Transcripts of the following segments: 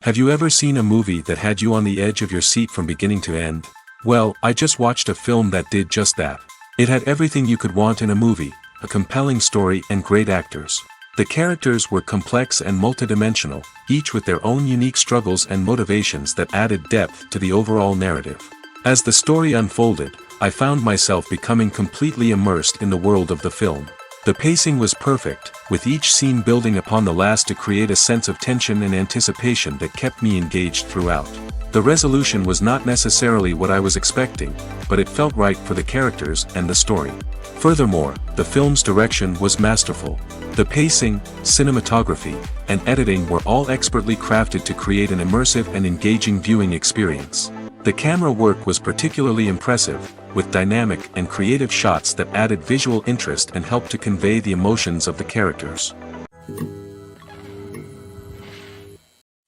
Have you ever seen a movie that had you on the edge of your seat from beginning to end? Well, I just watched a film that did just that. It had everything you could want in a movie, a compelling story and great actors. The characters were complex and multidimensional, each with their own unique struggles and motivations that added depth to the overall narrative. As the story unfolded, I found myself becoming completely immersed in the world of the film. The pacing was perfect, with each scene building upon the last to create a sense of tension and anticipation that kept me engaged throughout. The resolution was not necessarily what I was expecting, but it felt right for the characters and the story. Furthermore, the film's direction was masterful. The pacing, cinematography, and editing were all expertly crafted to create an immersive and engaging viewing experience. The camera work was particularly impressive, with dynamic and creative shots that added visual interest and helped to convey the emotions of the characters.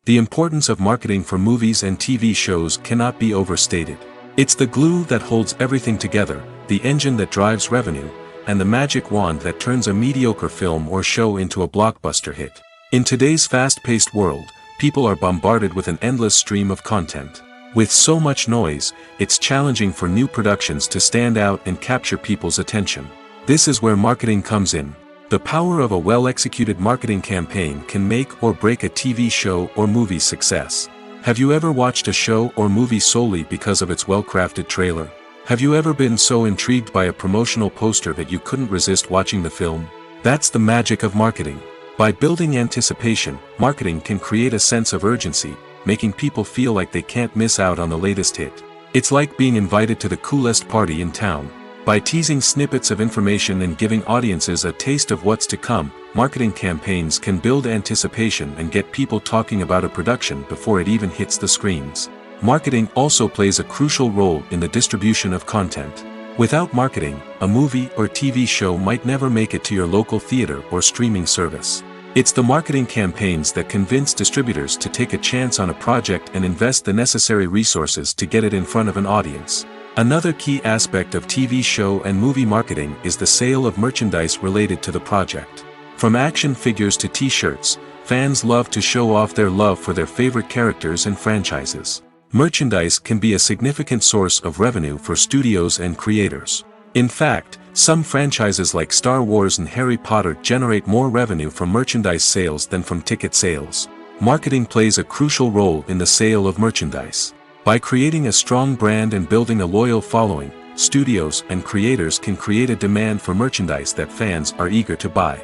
The importance of marketing for movies and TV shows cannot be overstated. It's the glue that holds everything together, the engine that drives revenue, and the magic wand that turns a mediocre film or show into a blockbuster hit. In today's fast-paced world, people are bombarded with an endless stream of content. With so much noise, it's challenging for new productions to stand out and capture people's attention. This is where marketing comes in. The power of a well-executed marketing campaign can make or break a TV show or movie's success. Have you ever watched a show or movie solely because of its well-crafted trailer? Have you ever been so intrigued by a promotional poster that you couldn't resist watching the film? That's the magic of marketing. By building anticipation, marketing can create a sense of urgency, making people feel like they can't miss out on the latest hit. It's like being invited to the coolest party in town. By teasing snippets of information and giving audiences a taste of what's to come, marketing campaigns can build anticipation and get people talking about a production before it even hits the screens. Marketing also plays a crucial role in the distribution of content. Without marketing, a movie or TV show might never make it to your local theater or streaming service. It's the marketing campaigns that convince distributors to take a chance on a project and invest the necessary resources to get it in front of an audience. Another key aspect of TV show and movie marketing is the sale of merchandise related to the project. From action figures to t-shirts, fans love to show off their love for their favorite characters and franchises. Merchandise can be a significant source of revenue for studios and creators. In fact, some franchises like Star Wars and Harry Potter generate more revenue from merchandise sales than from ticket sales. Marketing plays a crucial role in the sale of merchandise. By creating a strong brand and building a loyal following, studios and creators can create a demand for merchandise that fans are eager to buy.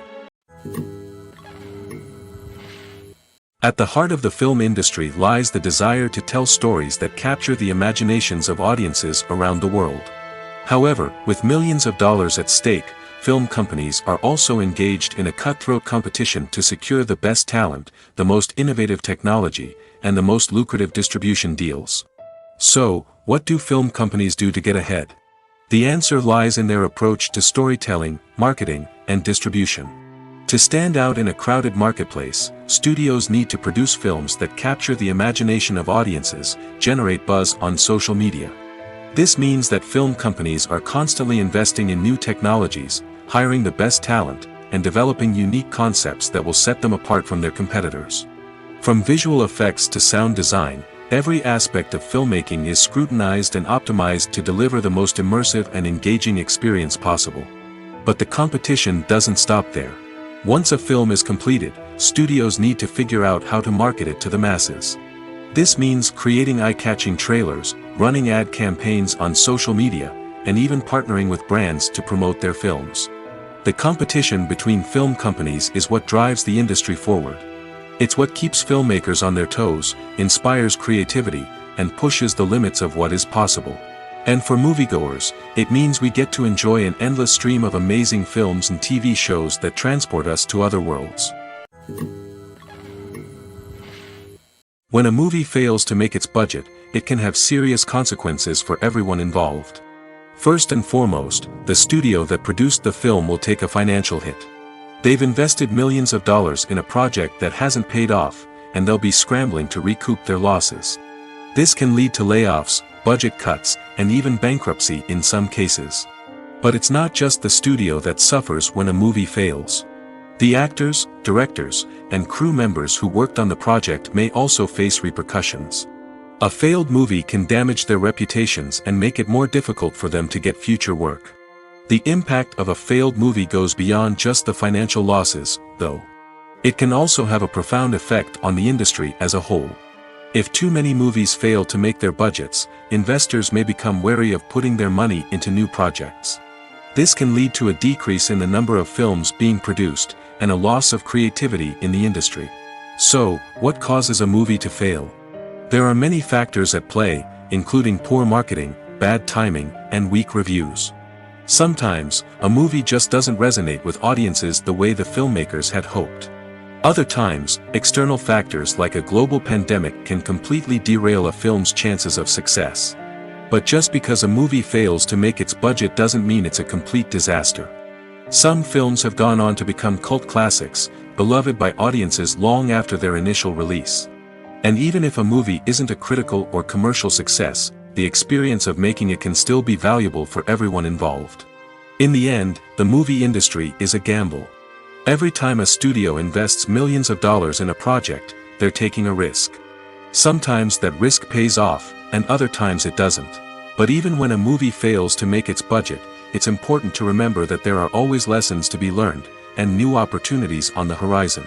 At the heart of the film industry lies the desire to tell stories that capture the imaginations of audiences around the world. However, with millions of dollars at stake, film companies are also engaged in a cutthroat competition to secure the best talent, the most innovative technology, and the most lucrative distribution deals. So, what do film companies do to get ahead? The answer lies in their approach to storytelling, marketing, and distribution. To stand out in a crowded marketplace, studios need to produce films that capture the imagination of audiences, generate buzz on social media. This means that film companies are constantly investing in new technologies, hiring the best talent, and developing unique concepts that will set them apart from their competitors. From visual effects to sound design, every aspect of filmmaking is scrutinized and optimized to deliver the most immersive and engaging experience possible. But the competition doesn't stop there. Once a film is completed, studios need to figure out how to market it to the masses. This means creating eye-catching trailers, running ad campaigns on social media, and even partnering with brands to promote their films. The competition between film companies is what drives the industry forward. It's what keeps filmmakers on their toes, inspires creativity, and pushes the limits of what is possible. And for moviegoers, it means we get to enjoy an endless stream of amazing films and TV shows that transport us to other worlds. When a movie fails to make its budget, it can have serious consequences for everyone involved. First and foremost, the studio that produced the film will take a financial hit. They've invested millions of dollars in a project that hasn't paid off, and they'll be scrambling to recoup their losses. This can lead to layoffs, budget cuts, and even bankruptcy in some cases. But it's not just the studio that suffers when a movie fails. The actors, directors, and crew members who worked on the project may also face repercussions. A failed movie can damage their reputations and make it more difficult for them to get future work. The impact of a failed movie goes beyond just the financial losses, though. It can also have a profound effect on the industry as a whole. If too many movies fail to make their budgets, investors may become wary of putting their money into new projects. This can lead to a decrease in the number of films being produced, and a loss of creativity in the industry. So, what causes a movie to fail? There are many factors at play, including poor marketing, bad timing, and weak reviews. Sometimes, a movie just doesn't resonate with audiences the way the filmmakers had hoped. Other times, external factors like a global pandemic can completely derail a film's chances of success. But just because a movie fails to make its budget doesn't mean it's a complete disaster. Some films have gone on to become cult classics, beloved by audiences long after their initial release. And even if a movie isn't a critical or commercial success, the experience of making it can still be valuable for everyone involved. In the end, the movie industry is a gamble. Every time a studio invests millions of dollars in a project, they're taking a risk. Sometimes that risk pays off, and other times it doesn't. But even when a movie fails to make its budget, it's important to remember that there are always lessons to be learned, and new opportunities on the horizon.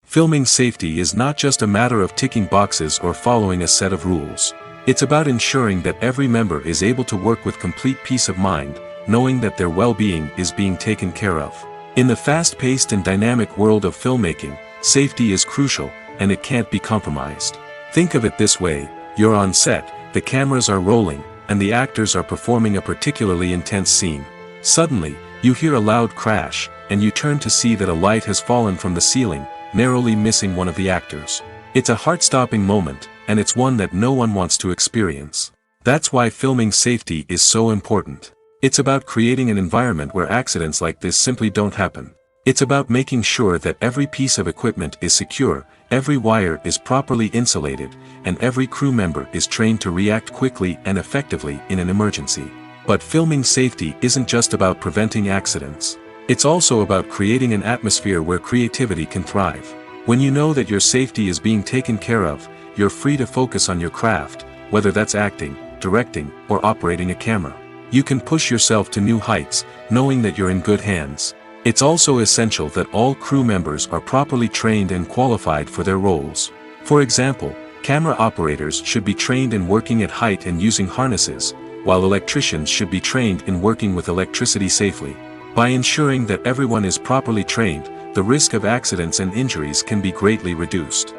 Filming safety is not just a matter of ticking boxes or following a set of rules. It's about ensuring that every member is able to work with complete peace of mind, knowing that their well-being is being taken care of. In the fast-paced and dynamic world of filmmaking, safety is crucial, and it can't be compromised. Think of it this way: you're on set, the cameras are rolling, and the actors are performing a particularly intense scene. Suddenly, you hear a loud crash, and you turn to see that a light has fallen from the ceiling, narrowly missing one of the actors. It's a heart-stopping moment, and it's one that no one wants to experience. That's why filming safety is so important. It's about creating an environment where accidents like this simply don't happen. It's about making sure that every piece of equipment is secure, every wire is properly insulated, and every crew member is trained to react quickly and effectively in an emergency. But filming safety isn't just about preventing accidents. It's also about creating an atmosphere where creativity can thrive. When you know that your safety is being taken care of, you're free to focus on your craft, whether that's acting, directing, or operating a camera. You can push yourself to new heights, knowing that you're in good hands. It's also essential that all crew members are properly trained and qualified for their roles. For example, camera operators should be trained in working at height and using harnesses, while electricians should be trained in working with electricity safely. By ensuring that everyone is properly trained, the risk of accidents and injuries can be greatly reduced.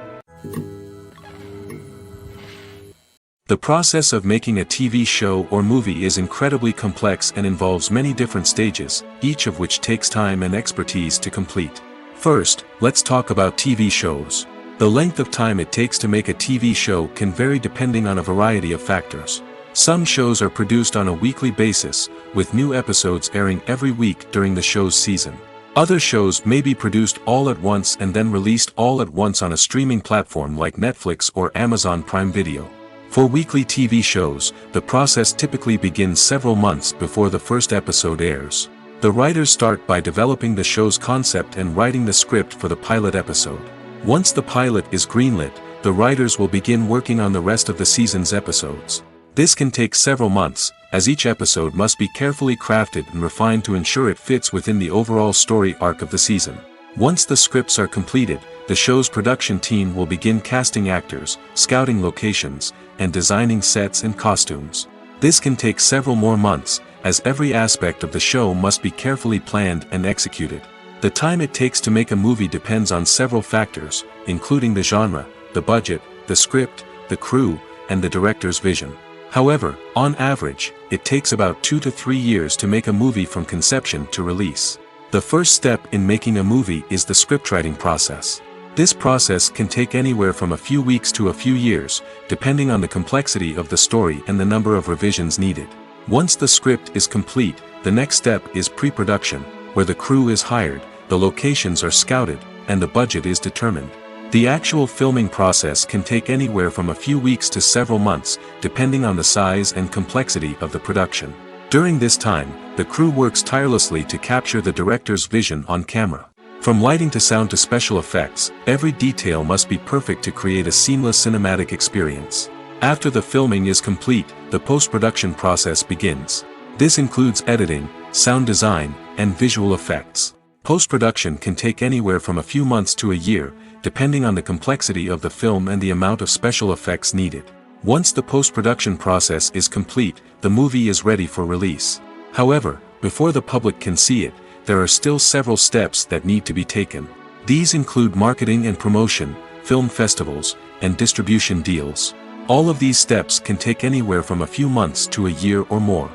The process of making a TV show or movie is incredibly complex and involves many different stages, each of which takes time and expertise to complete. First, let's talk about TV shows. The length of time it takes to make a TV show can vary depending on a variety of factors. Some shows are produced on a weekly basis, with new episodes airing every week during the show's season. Other shows may be produced all at once and then released all at once on a streaming platform like Netflix or Amazon Prime Video. For weekly TV shows, the process typically begins several months before the first episode airs. The writers start by developing the show's concept and writing the script for the pilot episode. Once the pilot is greenlit, the writers will begin working on the rest of the season's episodes. This can take several months, as each episode must be carefully crafted and refined to ensure it fits within the overall story arc of the season. Once the scripts are completed, the show's production team will begin casting actors, scouting locations, and designing sets and costumes. This can take several more months, as every aspect of the show must be carefully planned and executed. The time it takes to make a movie depends on several factors, including the genre, the budget, the script, the crew, and the director's vision. However, on average, it takes about 2 to 3 years to make a movie from conception to release. The first step in making a movie is the scriptwriting process. This process can take anywhere from a few weeks to a few years, depending on the complexity of the story and the number of revisions needed. Once the script is complete, the next step is pre-production, where the crew is hired, the locations are scouted, and the budget is determined. The actual filming process can take anywhere from a few weeks to several months, depending on the size and complexity of the production. During this time, the crew works tirelessly to capture the director's vision on camera. From lighting to sound to special effects, every detail must be perfect to create a seamless cinematic experience. After the filming is complete, the post-production process begins. This includes editing, sound design, and visual effects. Post-production can take anywhere from a few months to a year, depending on the complexity of the film and the amount of special effects needed. Once the post-production process is complete, the movie is ready for release. However, before the public can see it, there are still several steps that need to be taken. These include marketing and promotion, film festivals, and distribution deals. All of these steps can take anywhere from a few months to a year or more.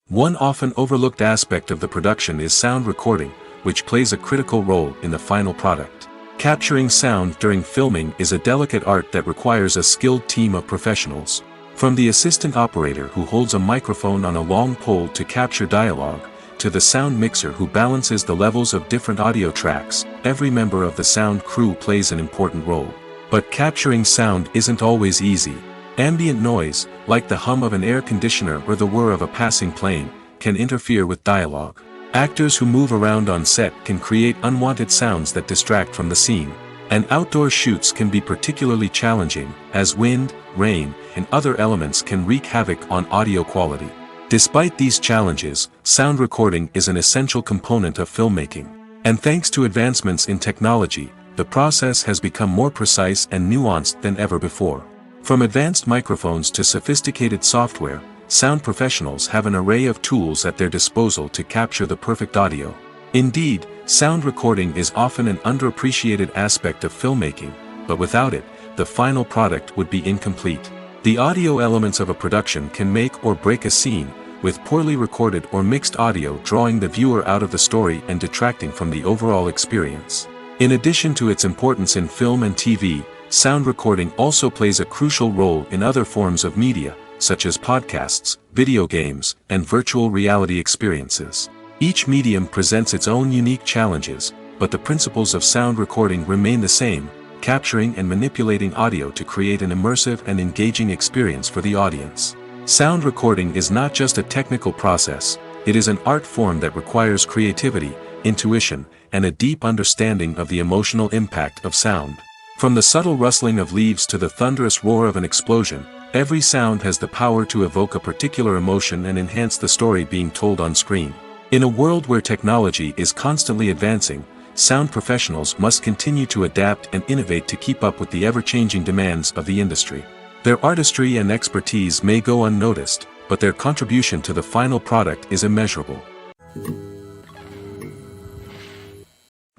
One often overlooked aspect of the production is sound recording, which plays a critical role in the final product. Capturing sound during filming is a delicate art that requires a skilled team of professionals. From the assistant operator who holds a microphone on a long pole to capture dialogue, to the sound mixer who balances the levels of different audio tracks, every member of the sound crew plays an important role. But capturing sound isn't always easy. Ambient noise, like the hum of an air conditioner or the whir of a passing plane, can interfere with dialogue. Actors who move around on set can create unwanted sounds that distract from the scene. And outdoor shoots can be particularly challenging, as wind, rain, and other elements can wreak havoc on audio quality. Despite these challenges, sound recording is an essential component of filmmaking. And thanks to advancements in technology, the process has become more precise and nuanced than ever before. From advanced microphones to sophisticated software, sound professionals have an array of tools at their disposal to capture the perfect audio. Indeed, sound recording is often an underappreciated aspect of filmmaking, but without it, the final product would be incomplete. The audio elements of a production can make or break a scene, with poorly recorded or mixed audio drawing the viewer out of the story and detracting from the overall experience. In addition to its importance in film and TV, sound recording also plays a crucial role in other forms of media, such as podcasts, video games, and virtual reality experiences. Each medium presents its own unique challenges, but the principles of sound recording remain the same, capturing and manipulating audio to create an immersive and engaging experience for the audience. Sound recording is not just a technical process, it is an art form that requires creativity, intuition, and a deep understanding of the emotional impact of sound. From the subtle rustling of leaves to the thunderous roar of an explosion, every sound has the power to evoke a particular emotion and enhance the story being told on screen. In a world where technology is constantly advancing, sound professionals must continue to adapt and innovate to keep up with the ever-changing demands of the industry. Their artistry and expertise may go unnoticed, but their contribution to the final product is immeasurable.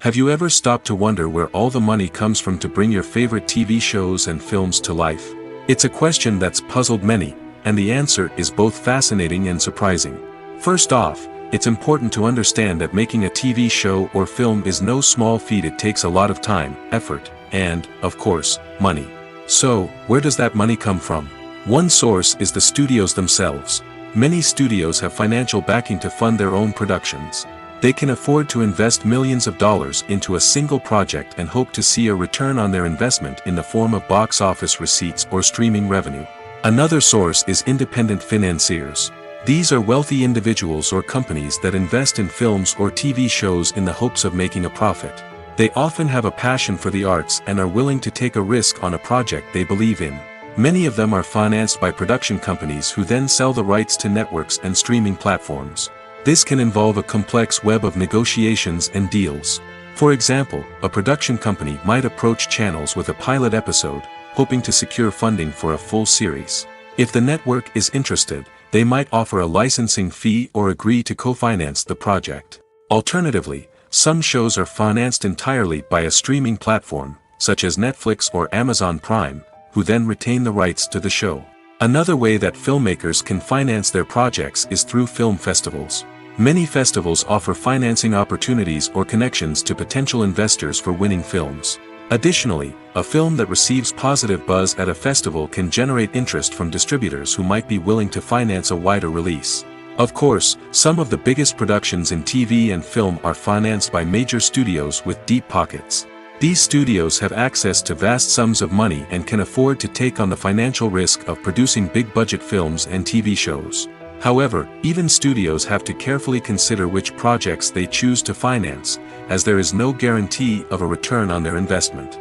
Have you ever stopped to wonder where all the money comes from to bring your favorite TV shows and films to life? It's a question that's puzzled many, and the answer is both fascinating and surprising. First off, it's important to understand that making a TV show or film is no small feat. It takes a lot of time, effort, and, of course, money. So, where does that money come from? One source is the studios themselves. Many studios have financial backing to fund their own productions. They can afford to invest millions of dollars into a single project and hope to see a return on their investment in the form of box office receipts or streaming revenue. Another source is independent financiers. These are wealthy individuals or companies that invest in films or TV shows in the hopes of making a profit. They often have a passion for the arts and are willing to take a risk on a project they believe in. Many of them are financed by production companies who then sell the rights to networks and streaming platforms. This can involve a complex web of negotiations and deals. For example, a production company might approach channels with a pilot episode, hoping to secure funding for a full series. If the network is interested, they might offer a licensing fee or agree to co-finance the project. Alternatively, some shows are financed entirely by a streaming platform, such as Netflix or Amazon Prime, who then retain the rights to the show. Another way that filmmakers can finance their projects is through film festivals. Many festivals offer financing opportunities or connections to potential investors for winning films. Additionally, a film that receives positive buzz at a festival can generate interest from distributors who might be willing to finance a wider release. Of course, some of the biggest productions in TV and film are financed by major studios with deep pockets. These studios have access to vast sums of money and can afford to take on the financial risk of producing big-budget films and TV shows. However, even studios have to carefully consider which projects they choose to finance, as there is no guarantee of a return on their investment.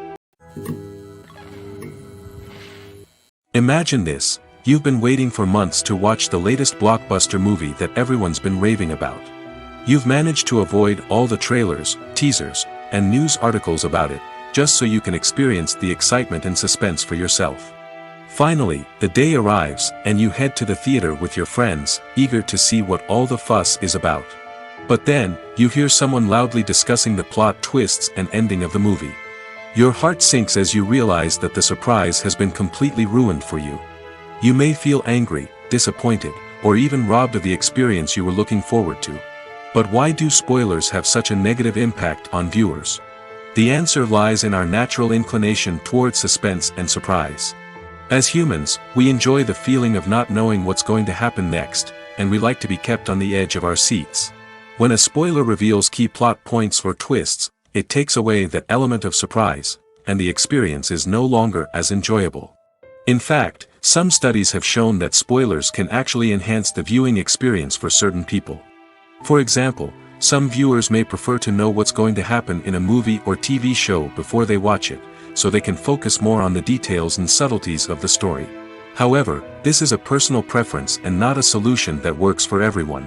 Imagine this: you've been waiting for months to watch the latest blockbuster movie that everyone's been raving about. You've managed to avoid all the trailers, teasers, and news articles about it, just so you can experience the excitement and suspense for yourself. Finally, the day arrives, and you head to the theater with your friends, eager to see what all the fuss is about. But then, you hear someone loudly discussing the plot twists and ending of the movie. Your heart sinks as you realize that the surprise has been completely ruined for you. You may feel angry, disappointed, or even robbed of the experience you were looking forward to. But why do spoilers have such a negative impact on viewers? The answer lies in our natural inclination toward suspense and surprise. As humans, we enjoy the feeling of not knowing what's going to happen next, and we like to be kept on the edge of our seats. When a spoiler reveals key plot points or twists, it takes away that element of surprise, and the experience is no longer as enjoyable. In fact, some studies have shown that spoilers can actually enhance the viewing experience for certain people. For example, some viewers may prefer to know what's going to happen in a movie or TV show before they watch it, so they can focus more on the details and subtleties of the story. However, this is a personal preference and not a solution that works for everyone.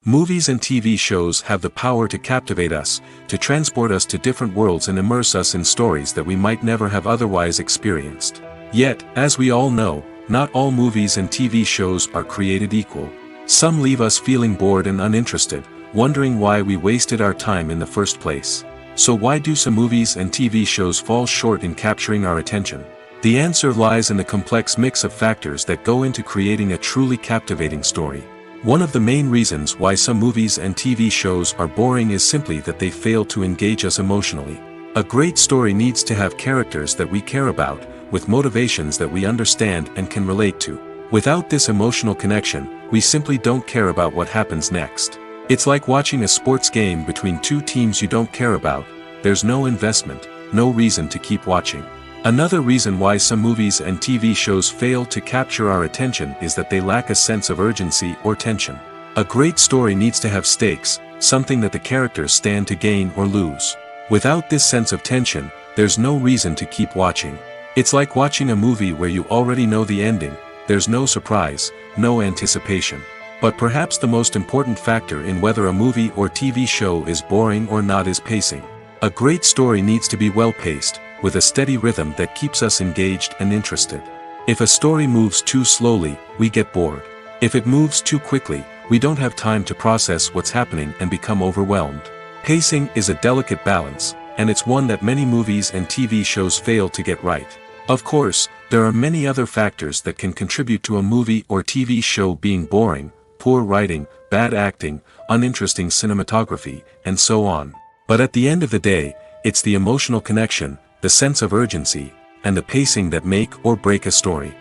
Movies and TV shows have the power to captivate us, to transport us to different worlds and immerse us in stories that we might never have otherwise experienced. Yet, as we all know, not all movies and TV shows are created equal. Some leave us feeling bored and uninterested, wondering why we wasted our time in the first place. So why do some movies and TV shows fall short in capturing our attention? The answer lies in the complex mix of factors that go into creating a truly captivating story. One of the main reasons why some movies and TV shows are boring is simply that they fail to engage us emotionally. A great story needs to have characters that we care about, with motivations that we understand and can relate to. Without this emotional connection, we simply don't care about what happens next. It's like watching a sports game between two teams you don't care about. There's no investment, no reason to keep watching. Another reason why some movies and TV shows fail to capture our attention is that they lack a sense of urgency or tension. A great story needs to have stakes, something that the characters stand to gain or lose. Without this sense of tension, there's no reason to keep watching. It's like watching a movie where you already know the ending. There's no surprise, no anticipation. But perhaps the most important factor in whether a movie or TV show is boring or not is pacing. A great story needs to be well-paced, with a steady rhythm that keeps us engaged and interested. If a story moves too slowly, we get bored. If it moves too quickly, we don't have time to process what's happening and become overwhelmed. Pacing is a delicate balance, and it's one that many movies and TV shows fail to get right. Of course, there are many other factors that can contribute to a movie or TV show being boring: poor writing, bad acting, uninteresting cinematography, and so on. But at the end of the day, it's the emotional connection, the sense of urgency, and the pacing that make or break a story.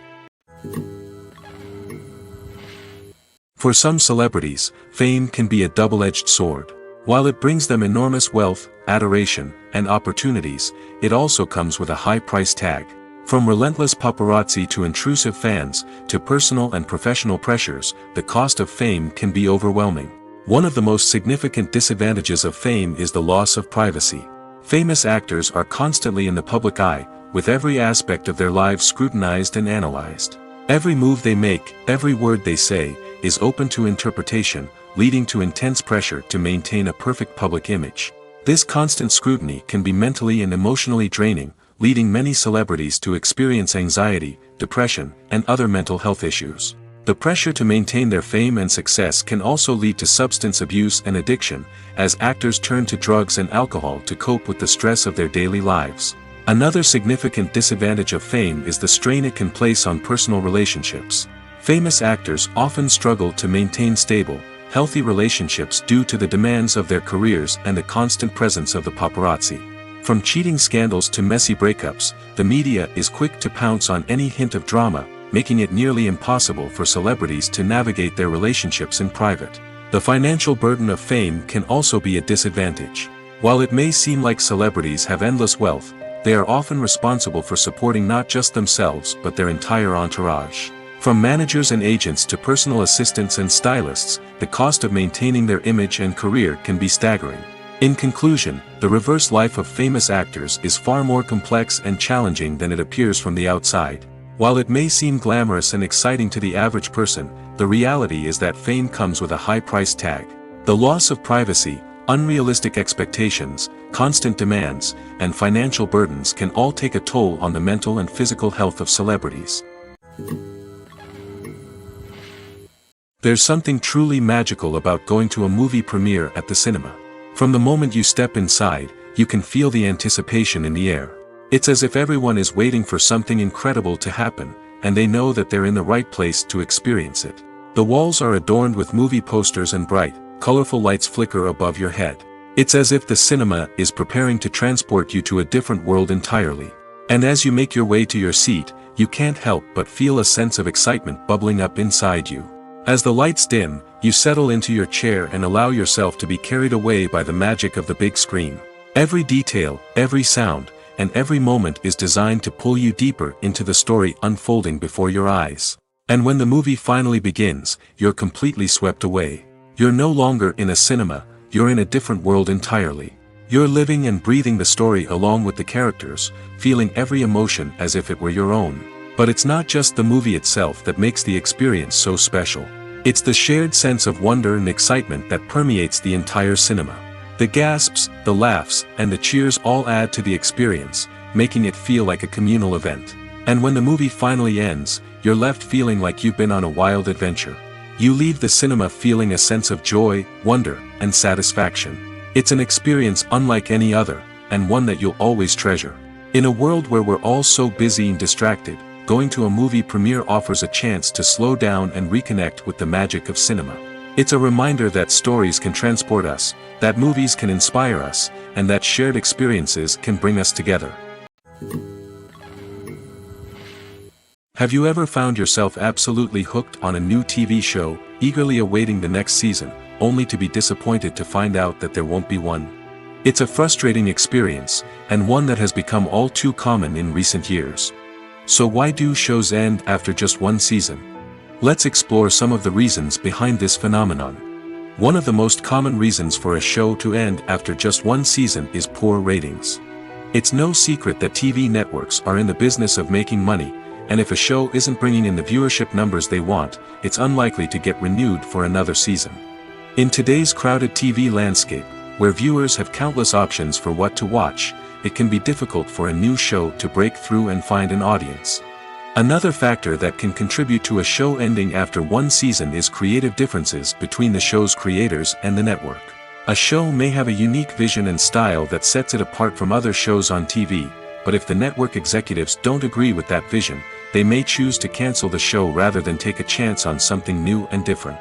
For some celebrities, fame can be a double-edged sword. While it brings them enormous wealth, adoration, and opportunities, it also comes with a high price tag. From relentless paparazzi to intrusive fans, to personal and professional pressures, the cost of fame can be overwhelming. One of the most significant disadvantages of fame is the loss of privacy. Famous actors are constantly in the public eye, with every aspect of their lives scrutinized and analyzed. Every move they make, every word they say, is open to interpretation, leading to intense pressure to maintain a perfect public image. This constant scrutiny can be mentally and emotionally draining, leading many celebrities to experience anxiety, depression, and other mental health issues. The pressure to maintain their fame and success can also lead to substance abuse and addiction, as actors turn to drugs and alcohol to cope with the stress of their daily lives. Another significant disadvantage of fame is the strain it can place on personal relationships. Famous actors often struggle to maintain stable, healthy relationships due to the demands of their careers and the constant presence of the paparazzi. From cheating scandals to messy breakups, the media is quick to pounce on any hint of drama, making it nearly impossible for celebrities to navigate their relationships in private. The The financial burden of fame can also be a disadvantage. While it may seem like celebrities have endless wealth, they are often responsible for supporting not just themselves but their entire entourage. From managers and agents to personal assistants and stylists, the cost of maintaining their image and career can be staggering. In conclusion, the reverse life of famous actors is far more complex and challenging than it appears from the outside. While it may seem glamorous and exciting to the average person, the reality is that fame comes with a high price tag. The loss of privacy, unrealistic expectations, constant demands, and financial burdens can all take a toll on the mental and physical health of celebrities. There's something truly magical about going to a movie premiere at the cinema. From the moment you step inside, you can feel the anticipation in the air. It's as if everyone is waiting for something incredible to happen, and they know that they're in the right place to experience it. The walls are adorned with movie posters and bright, colorful lights flicker above your head. It's as if the cinema is preparing to transport you to a different world entirely. And as you make your way to your seat, you can't help but feel a sense of excitement bubbling up inside you. As the lights dim, you settle into your chair and allow yourself to be carried away by the magic of the big screen. Every detail, every sound, and every moment is designed to pull you deeper into the story unfolding before your eyes. And when the movie finally begins, you're completely swept away. You're no longer in a cinema, you're in a different world entirely. You're living and breathing the story along with the characters, feeling every emotion as if it were your own. But it's not just the movie itself that makes the experience so special. It's the shared sense of wonder and excitement that permeates the entire cinema. The gasps, the laughs, and the cheers all add to the experience, making it feel like a communal event. And when the movie finally ends, you're left feeling like you've been on a wild adventure. You leave the cinema feeling a sense of joy, wonder, and satisfaction. It's an experience unlike any other, and one that you'll always treasure. In a world where we're all so busy and distracted, going to a movie premiere offers a chance to slow down and reconnect with the magic of cinema. It's a reminder that stories can transport us, that movies can inspire us, and that shared experiences can bring us together. Have you ever found yourself absolutely hooked on a new TV show, eagerly awaiting the next season, only to be disappointed to find out that there won't be one? It's a frustrating experience, and one that has become all too common in recent years. So why do shows end after just one season? Let's explore some of the reasons behind this phenomenon. One of the most common reasons for a show to end after just one season is poor ratings. It's no secret that TV networks are in the business of making money, and if a show isn't bringing in the viewership numbers they want, it's unlikely to get renewed for another season. In today's crowded TV landscape, where viewers have countless options for what to watch, it can be difficult for a new show to break through and find an audience. Another factor that can contribute to a show ending after one season is creative differences between the show's creators and the network. A show may have a unique vision and style that sets it apart from other shows on TV, but if the network executives don't agree with that vision, they may choose to cancel the show rather than take a chance on something new and different.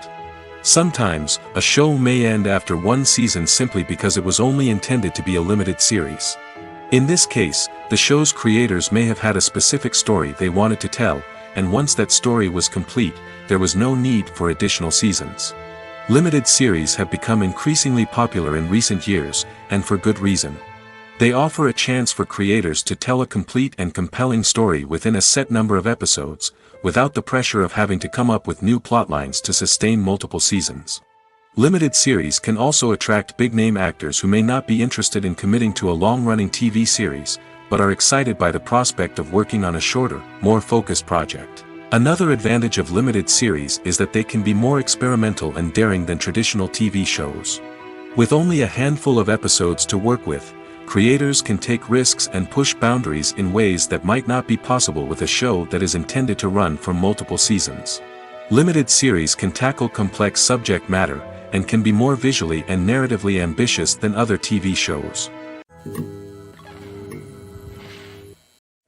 Sometimes, a show may end after one season simply because it was only intended to be a limited series. In this case, the show's creators may have had a specific story they wanted to tell, and once that story was complete, there was no need for additional seasons. Limited series have become increasingly popular in recent years, and for good reason. They offer a chance for creators to tell a complete and compelling story within a set number of episodes, without the pressure of having to come up with new plotlines to sustain multiple seasons. Limited series can also attract big-name actors who may not be interested in committing to a long-running TV series, but are excited by the prospect of working on a shorter, more focused project. Another advantage of limited series is that they can be more experimental and daring than traditional TV shows. With only a handful of episodes to work with, creators can take risks and push boundaries in ways that might not be possible with a show that is intended to run for multiple seasons. Limited series can tackle complex subject matter, and can be more visually and narratively ambitious than other TV shows.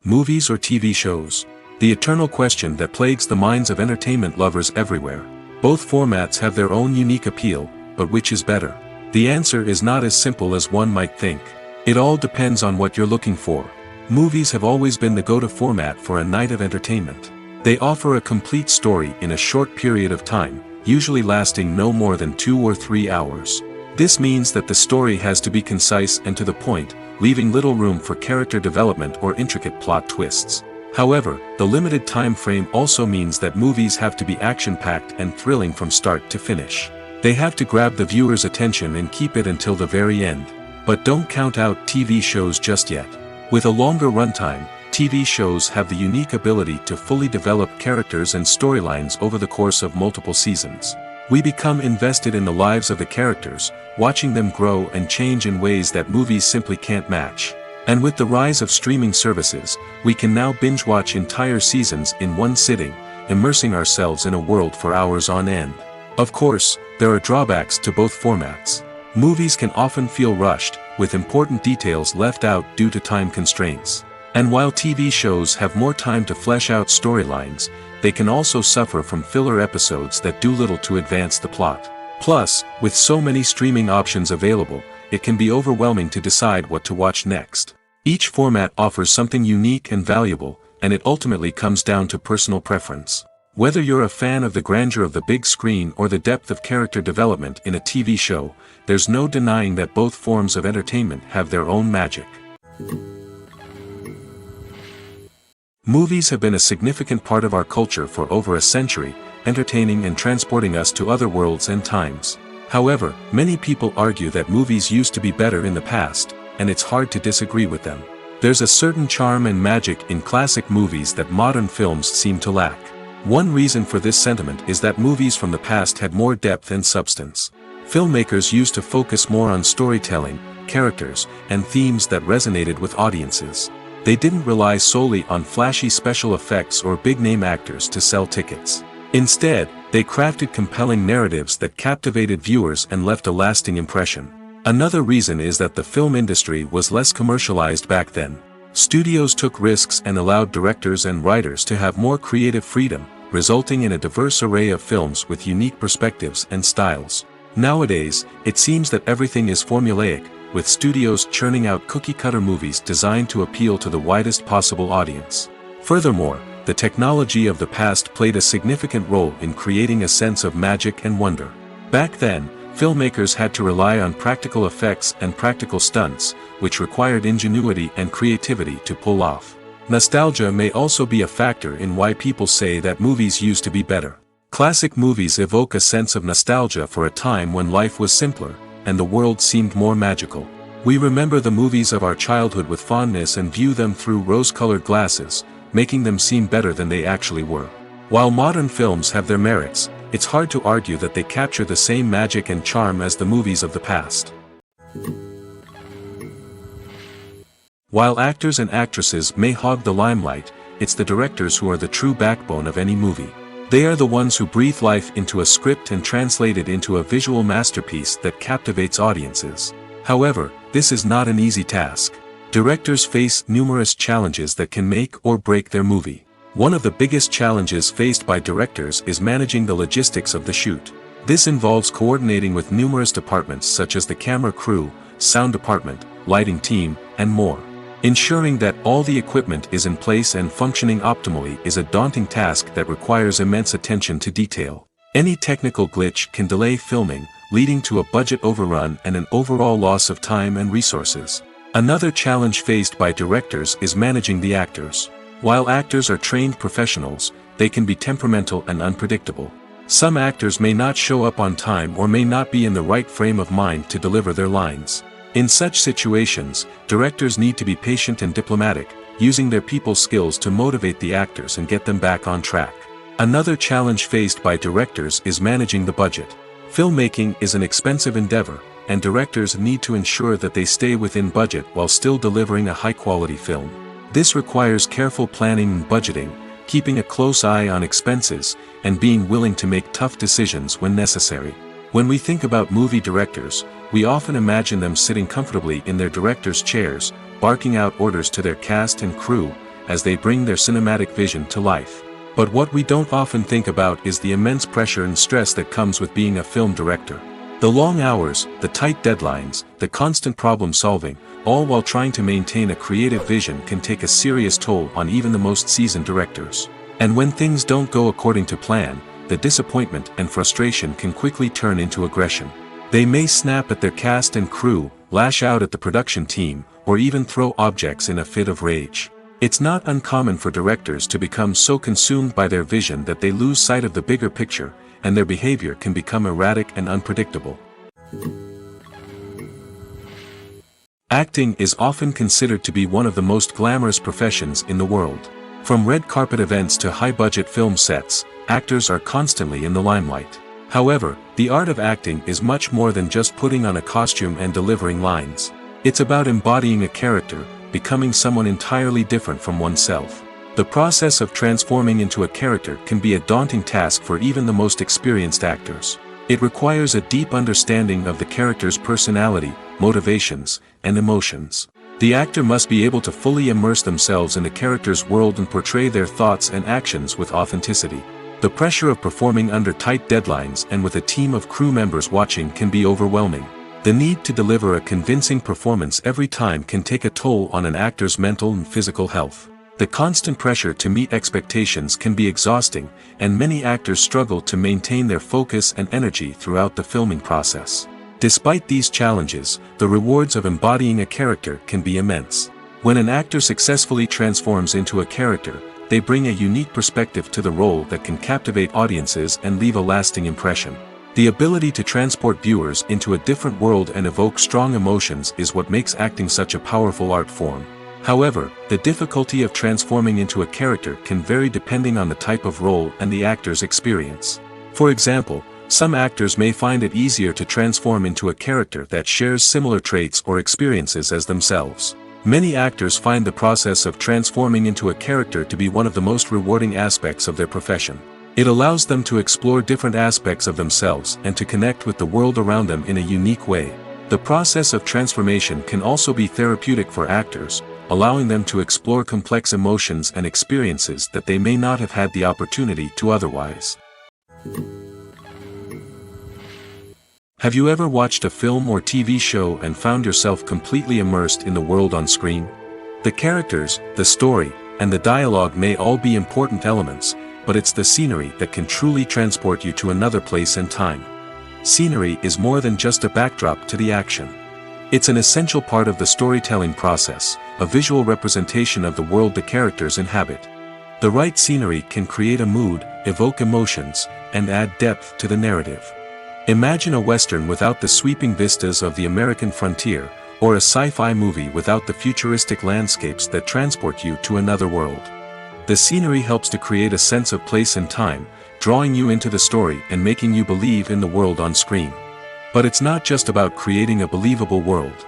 Movies or TV shows? The eternal question that plagues the minds of entertainment lovers everywhere. Both formats have their own unique appeal, but which is better? The answer is not as simple as one might think. It all depends on what you're looking for. Movies have always been the go-to format for a night of entertainment. They offer a complete story in a short period of time, usually lasting no more than 2 or 3 hours. This means that the story has to be concise and to the point, leaving little room for character development or intricate plot twists. However, the limited time frame also means that movies have to be action-packed and thrilling from start to finish. They have to grab the viewer's attention and keep it until the very end. But don't count out TV shows just yet. With a longer runtime, TV shows have the unique ability to fully develop characters and storylines over the course of multiple seasons. We become invested in the lives of the characters, watching them grow and change in ways that movies simply can't match. And with the rise of streaming services, we can now binge-watch entire seasons in one sitting, immersing ourselves in a world for hours on end. Of course, there are drawbacks to both formats. Movies can often feel rushed, with important details left out due to time constraints. And while TV shows have more time to flesh out storylines, they can also suffer from filler episodes that do little to advance the plot. Plus, with so many streaming options available, it can be overwhelming to decide what to watch next. Each format offers something unique and valuable, and it ultimately comes down to personal preference. Whether you're a fan of the grandeur of the big screen or the depth of character development in a TV show, there's no denying that both forms of entertainment have their own magic. Movies have been a significant part of our culture for over a century, entertaining and transporting us to other worlds and times. However, many people argue that movies used to be better in the past, and it's hard to disagree with them. There's a certain charm and magic in classic movies that modern films seem to lack. One reason for this sentiment is that movies from the past had more depth and substance. Filmmakers used to focus more on storytelling, characters, and themes that resonated with audiences. They didn't rely solely on flashy special effects or big-name actors to sell tickets. Instead, they crafted compelling narratives that captivated viewers and left a lasting impression. Another reason is that the film industry was less commercialized back then. Studios took risks and allowed directors and writers to have more creative freedom, resulting in a diverse array of films with unique perspectives and styles. Nowadays, it seems that everything is formulaic, with studios churning out cookie-cutter movies designed to appeal to the widest possible audience. Furthermore, the technology of the past played a significant role in creating a sense of magic and wonder. Back then, filmmakers had to rely on practical effects and practical stunts, which required ingenuity and creativity to pull off. Nostalgia may also be a factor in why people say that movies used to be better. Classic movies evoke a sense of nostalgia for a time when life was simpler, and the world seemed more magical. We remember the movies of our childhood with fondness and view them through rose-colored glasses, making them seem better than they actually were. While modern films have their merits, it's hard to argue that they capture the same magic and charm as the movies of the past. While actors and actresses may hog the limelight, it's the directors who are the true backbone of any movie. They are the ones who breathe life into a script and translate it into a visual masterpiece that captivates audiences. However, this is not an easy task. Directors face numerous challenges that can make or break their movie. One of the biggest challenges faced by directors is managing the logistics of the shoot. This involves coordinating with numerous departments such as the camera crew, sound department, lighting team, and more. Ensuring that all the equipment is in place and functioning optimally is a daunting task that requires immense attention to detail. Any technical glitch can delay filming, leading to a budget overrun and an overall loss of time and resources. Another challenge faced by directors is managing the actors. While actors are trained professionals, they can be temperamental and unpredictable. Some actors may not show up on time or may not be in the right frame of mind to deliver their lines. In such situations, directors need to be patient and diplomatic, using their people skills to motivate the actors and get them back on track. Another challenge faced by directors is managing the budget. Filmmaking is an expensive endeavor, and directors need to ensure that they stay within budget while still delivering a high-quality film. This requires careful planning and budgeting, keeping a close eye on expenses, and being willing to make tough decisions when necessary. When we think about movie directors, we often imagine them sitting comfortably in their director's chairs, barking out orders to their cast and crew, as they bring their cinematic vision to life. But what we don't often think about is the immense pressure and stress that comes with being a film director. The long hours, the tight deadlines, the constant problem solving, all while trying to maintain a creative vision can take a serious toll on even the most seasoned directors. And when things don't go according to plan, the disappointment and frustration can quickly turn into aggression. They may snap at their cast and crew, lash out at the production team, or even throw objects in a fit of rage. It's not uncommon for directors to become so consumed by their vision that they lose sight of the bigger picture, and their behavior can become erratic and unpredictable. Acting is often considered to be one of the most glamorous professions in the world. From red carpet events to high-budget film sets, actors are constantly in the limelight. However, the art of acting is much more than just putting on a costume and delivering lines. It's about embodying a character, becoming someone entirely different from oneself. The process of transforming into a character can be a daunting task for even the most experienced actors. It requires a deep understanding of the character's personality, motivations, and emotions. The actor must be able to fully immerse themselves in the character's world and portray their thoughts and actions with authenticity. The pressure of performing under tight deadlines and with a team of crew members watching can be overwhelming. The need to deliver a convincing performance every time can take a toll on an actor's mental and physical health. The constant pressure to meet expectations can be exhausting, and many actors struggle to maintain their focus and energy throughout the filming process. Despite these challenges, the rewards of embodying a character can be immense. When an actor successfully transforms into a character, they bring a unique perspective to the role that can captivate audiences and leave a lasting impression. The ability to transport viewers into a different world and evoke strong emotions is what makes acting such a powerful art form. However, the difficulty of transforming into a character can vary depending on the type of role and the actor's experience. For example, some actors may find it easier to transform into a character that shares similar traits or experiences as themselves. Many actors find the process of transforming into a character to be one of the most rewarding aspects of their profession. It allows them to explore different aspects of themselves and to connect with the world around them in a unique way. The process of transformation can also be therapeutic for actors, allowing them to explore complex emotions and experiences that they may not have had the opportunity to otherwise. Have you ever watched a film or TV show and found yourself completely immersed in the world on screen? The characters, the story, and the dialogue may all be important elements, but it's the scenery that can truly transport you to another place and time. Scenery is more than just a backdrop to the action. It's an essential part of the storytelling process, a visual representation of the world the characters inhabit. The right scenery can create a mood, evoke emotions, and add depth to the narrative. Imagine a Western without the sweeping vistas of the American frontier, or a sci-fi movie without the futuristic landscapes that transport you to another world. The scenery helps to create a sense of place and time, drawing you into the story and making you believe in the world on screen. But it's not just about creating a believable world.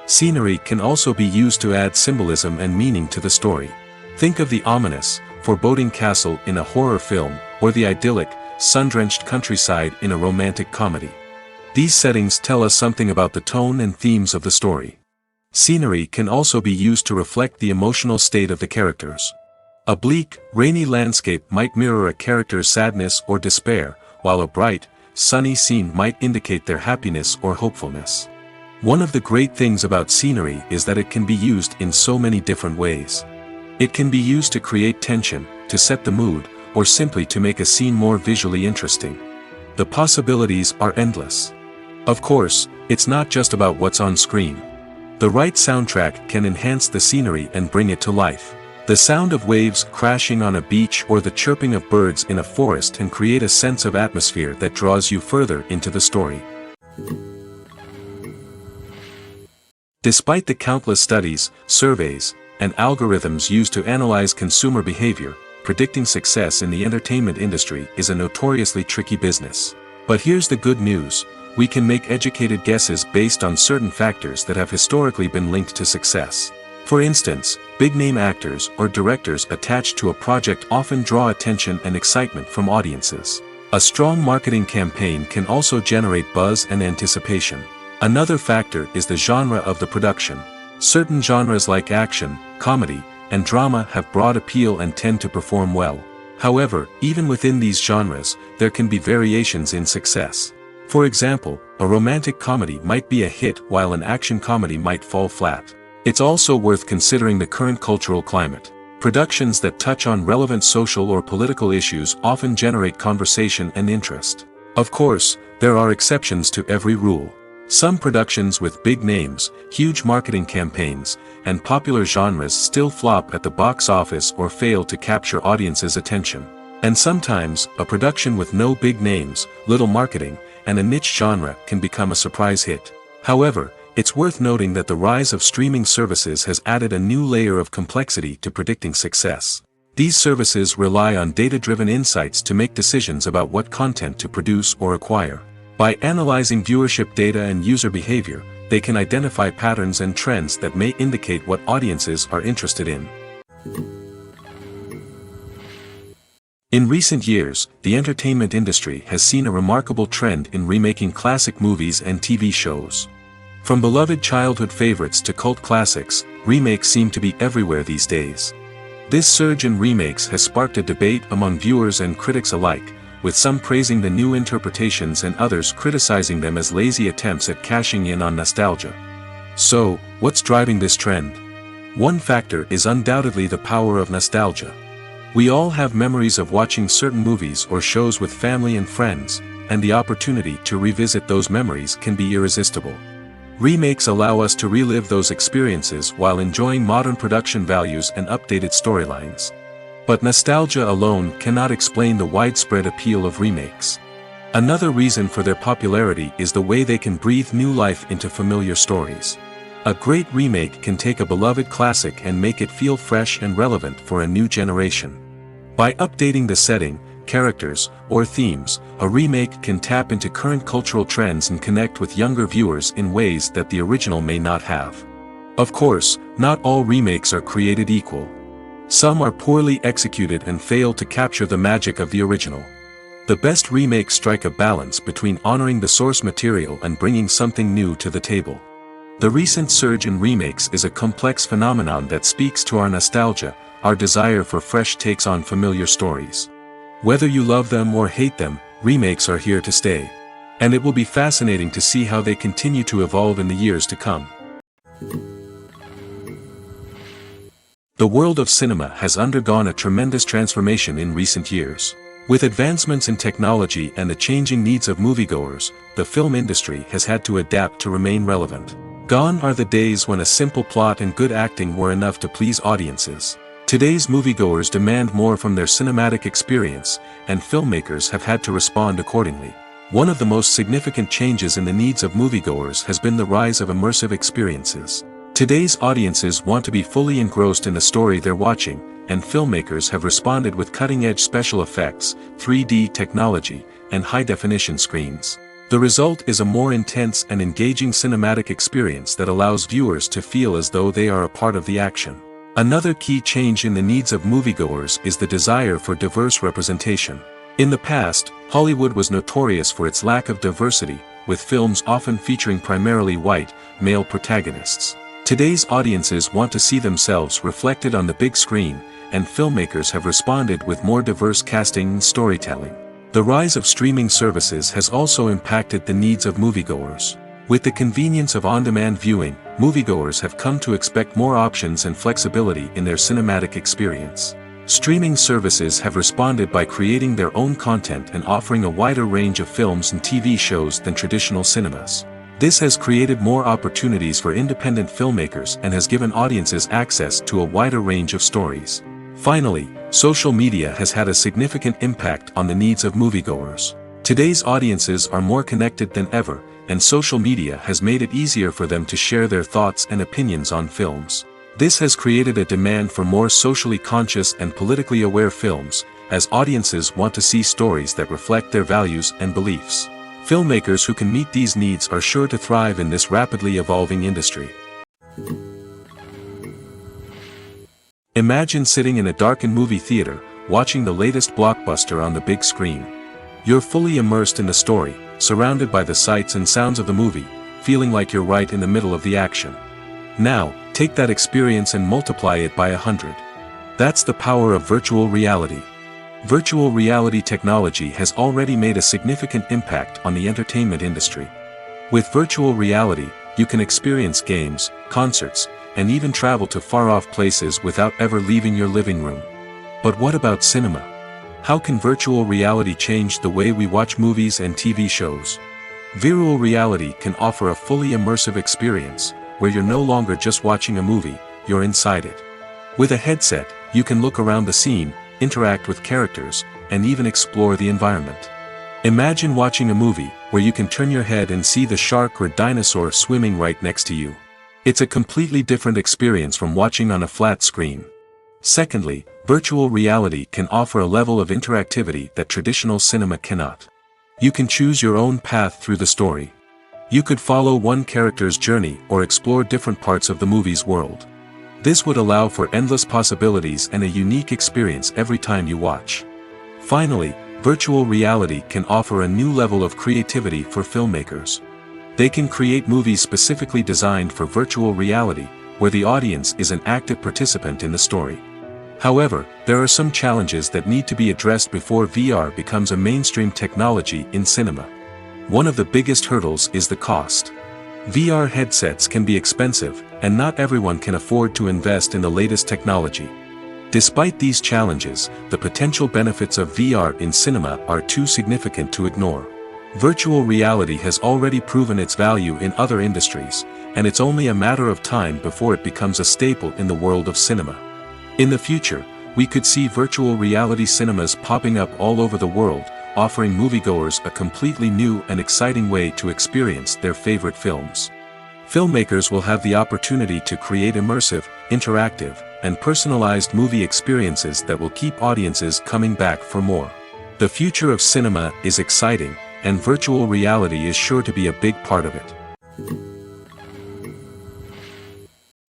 Scenery can also be used to add symbolism and meaning to the story. Think of the ominous, foreboding castle in a horror film, or the idyllic, sun-drenched countryside in a romantic comedy. These settings tell us something about the tone and themes of the story. Scenery can also be used to reflect the emotional state of the characters. A bleak, rainy landscape might mirror a character's sadness or despair, while a bright, sunny scene might indicate their happiness or hopefulness. One of the great things about scenery is that it can be used in so many different ways. It can be used to create tension, to set the mood, or simply to make a scene more visually interesting. The possibilities are endless. Of course, it's not just about what's on screen. The right soundtrack can enhance the scenery and bring it to life. The sound of waves crashing on a beach or the chirping of birds in a forest can create a sense of atmosphere that draws you further into the story. Despite the countless studies, surveys, and algorithms used to analyze consumer behavior, predicting success in the entertainment industry is a notoriously tricky business. But here's the good news: we can make educated guesses based on certain factors that have historically been linked to success. For instance, big-name actors or directors attached to a project often draw attention and excitement from audiences. A strong marketing campaign can also generate buzz and anticipation. Another factor is the genre of the production. Certain genres like action, comedy, and drama have broad appeal and tend to perform well. However, even within these genres, there can be variations in success. For example, a romantic comedy might be a hit while an action comedy might fall flat. It's also worth considering the current cultural climate. Productions that touch on relevant social or political issues often generate conversation and interest. Of course, there are exceptions to every rule. Some productions with big names, huge marketing campaigns, and popular genres still flop at the box office or fail to capture audiences' attention. And sometimes, a production with no big names, little marketing, and a niche genre can become a surprise hit. However, it's worth noting that the rise of streaming services has added a new layer of complexity to predicting success. These services rely on data-driven insights to make decisions about what content to produce or acquire. By analyzing viewership data and user behavior, they can identify patterns and trends that may indicate what audiences are interested in. In recent years, the entertainment industry has seen a remarkable trend in remaking classic movies and TV shows. From beloved childhood favorites to cult classics, remakes seem to be everywhere these days. This surge in remakes has sparked a debate among viewers and critics alike, with some praising the new interpretations and others criticizing them as lazy attempts at cashing in on nostalgia. So, what's driving this trend? One factor is undoubtedly the power of nostalgia. We all have memories of watching certain movies or shows with family and friends, and the opportunity to revisit those memories can be irresistible. Remakes allow us to relive those experiences while enjoying modern production values and updated storylines. But nostalgia alone cannot explain the widespread appeal of remakes. Another reason for their popularity is the way they can breathe new life into familiar stories. A great remake can take a beloved classic and make it feel fresh and relevant for a new generation. By updating the setting, characters, or themes, a remake can tap into current cultural trends and connect with younger viewers in ways that the original may not have. Of course, not all remakes are created equal. Some are poorly executed and fail to capture the magic of the original. The best remakes strike a balance between honoring the source material and bringing something new to the table. The recent surge in remakes is a complex phenomenon that speaks to our nostalgia, our desire for fresh takes on familiar stories. Whether you love them or hate them, remakes are here to stay. And it will be fascinating to see how they continue to evolve in the years to come. The world of cinema has undergone a tremendous transformation in recent years. With advancements in technology and the changing needs of moviegoers, the film industry has had to adapt to remain relevant. Gone are the days when a simple plot and good acting were enough to please audiences. Today's moviegoers demand more from their cinematic experience, and filmmakers have had to respond accordingly. One of the most significant changes in the needs of moviegoers has been the rise of immersive experiences. Today's audiences want to be fully engrossed in the story they're watching, and filmmakers have responded with cutting-edge special effects, 3D technology, and high-definition screens. The result is a more intense and engaging cinematic experience that allows viewers to feel as though they are a part of the action. Another key change in the needs of moviegoers is the desire for diverse representation. In the past, Hollywood was notorious for its lack of diversity, with films often featuring primarily white, male protagonists. Today's audiences want to see themselves reflected on the big screen, and filmmakers have responded with more diverse casting and storytelling. The rise of streaming services has also impacted the needs of moviegoers. With the convenience of on-demand viewing, moviegoers have come to expect more options and flexibility in their cinematic experience. Streaming services have responded by creating their own content and offering a wider range of films and TV shows than traditional cinemas. This has created more opportunities for independent filmmakers and has given audiences access to a wider range of stories. Finally, social media has had a significant impact on the needs of moviegoers. Today's audiences are more connected than ever, and social media has made it easier for them to share their thoughts and opinions on films. This has created a demand for more socially conscious and politically aware films, as audiences want to see stories that reflect their values and beliefs. Filmmakers who can meet these needs are sure to thrive in this rapidly evolving industry. Imagine sitting in a darkened movie theater, watching the latest blockbuster on the big screen. You're fully immersed in the story, surrounded by the sights and sounds of the movie, feeling like you're right in the middle of the action. Now, take that experience and multiply it by 100. That's the power of virtual reality. Virtual reality technology has already made a significant impact on the entertainment industry. With virtual reality, you can experience games, concerts, and even travel to far-off places without ever leaving your living room. But what about cinema? How can virtual reality change the way we watch movies and TV shows? Virtual reality can offer a fully immersive experience, where you're no longer just watching a movie, you're inside it. With a headset, you can look around the scene, interact with characters, and even explore the environment. Imagine watching a movie, where you can turn your head and see the shark or dinosaur swimming right next to you. It's a completely different experience from watching on a flat screen. Secondly, virtual reality can offer a level of interactivity that traditional cinema cannot. You can choose your own path through the story. You could follow one character's journey or explore different parts of the movie's world. This would allow for endless possibilities and a unique experience every time you watch. Finally, virtual reality can offer a new level of creativity for filmmakers. They can create movies specifically designed for virtual reality, where the audience is an active participant in the story. However, there are some challenges that need to be addressed before VR becomes a mainstream technology in cinema. One of the biggest hurdles is the cost. VR headsets can be expensive, and not everyone can afford to invest in the latest technology. Despite these challenges, the potential benefits of VR in cinema are too significant to ignore. Virtual reality has already proven its value in other industries, and it's only a matter of time before it becomes a staple in the world of cinema. In the future, we could see virtual reality cinemas popping up all over the world, offering moviegoers a completely new and exciting way to experience their favorite films. Filmmakers will have the opportunity to create immersive, interactive, and personalized movie experiences that will keep audiences coming back for more. The future of cinema is exciting, and virtual reality is sure to be a big part of it.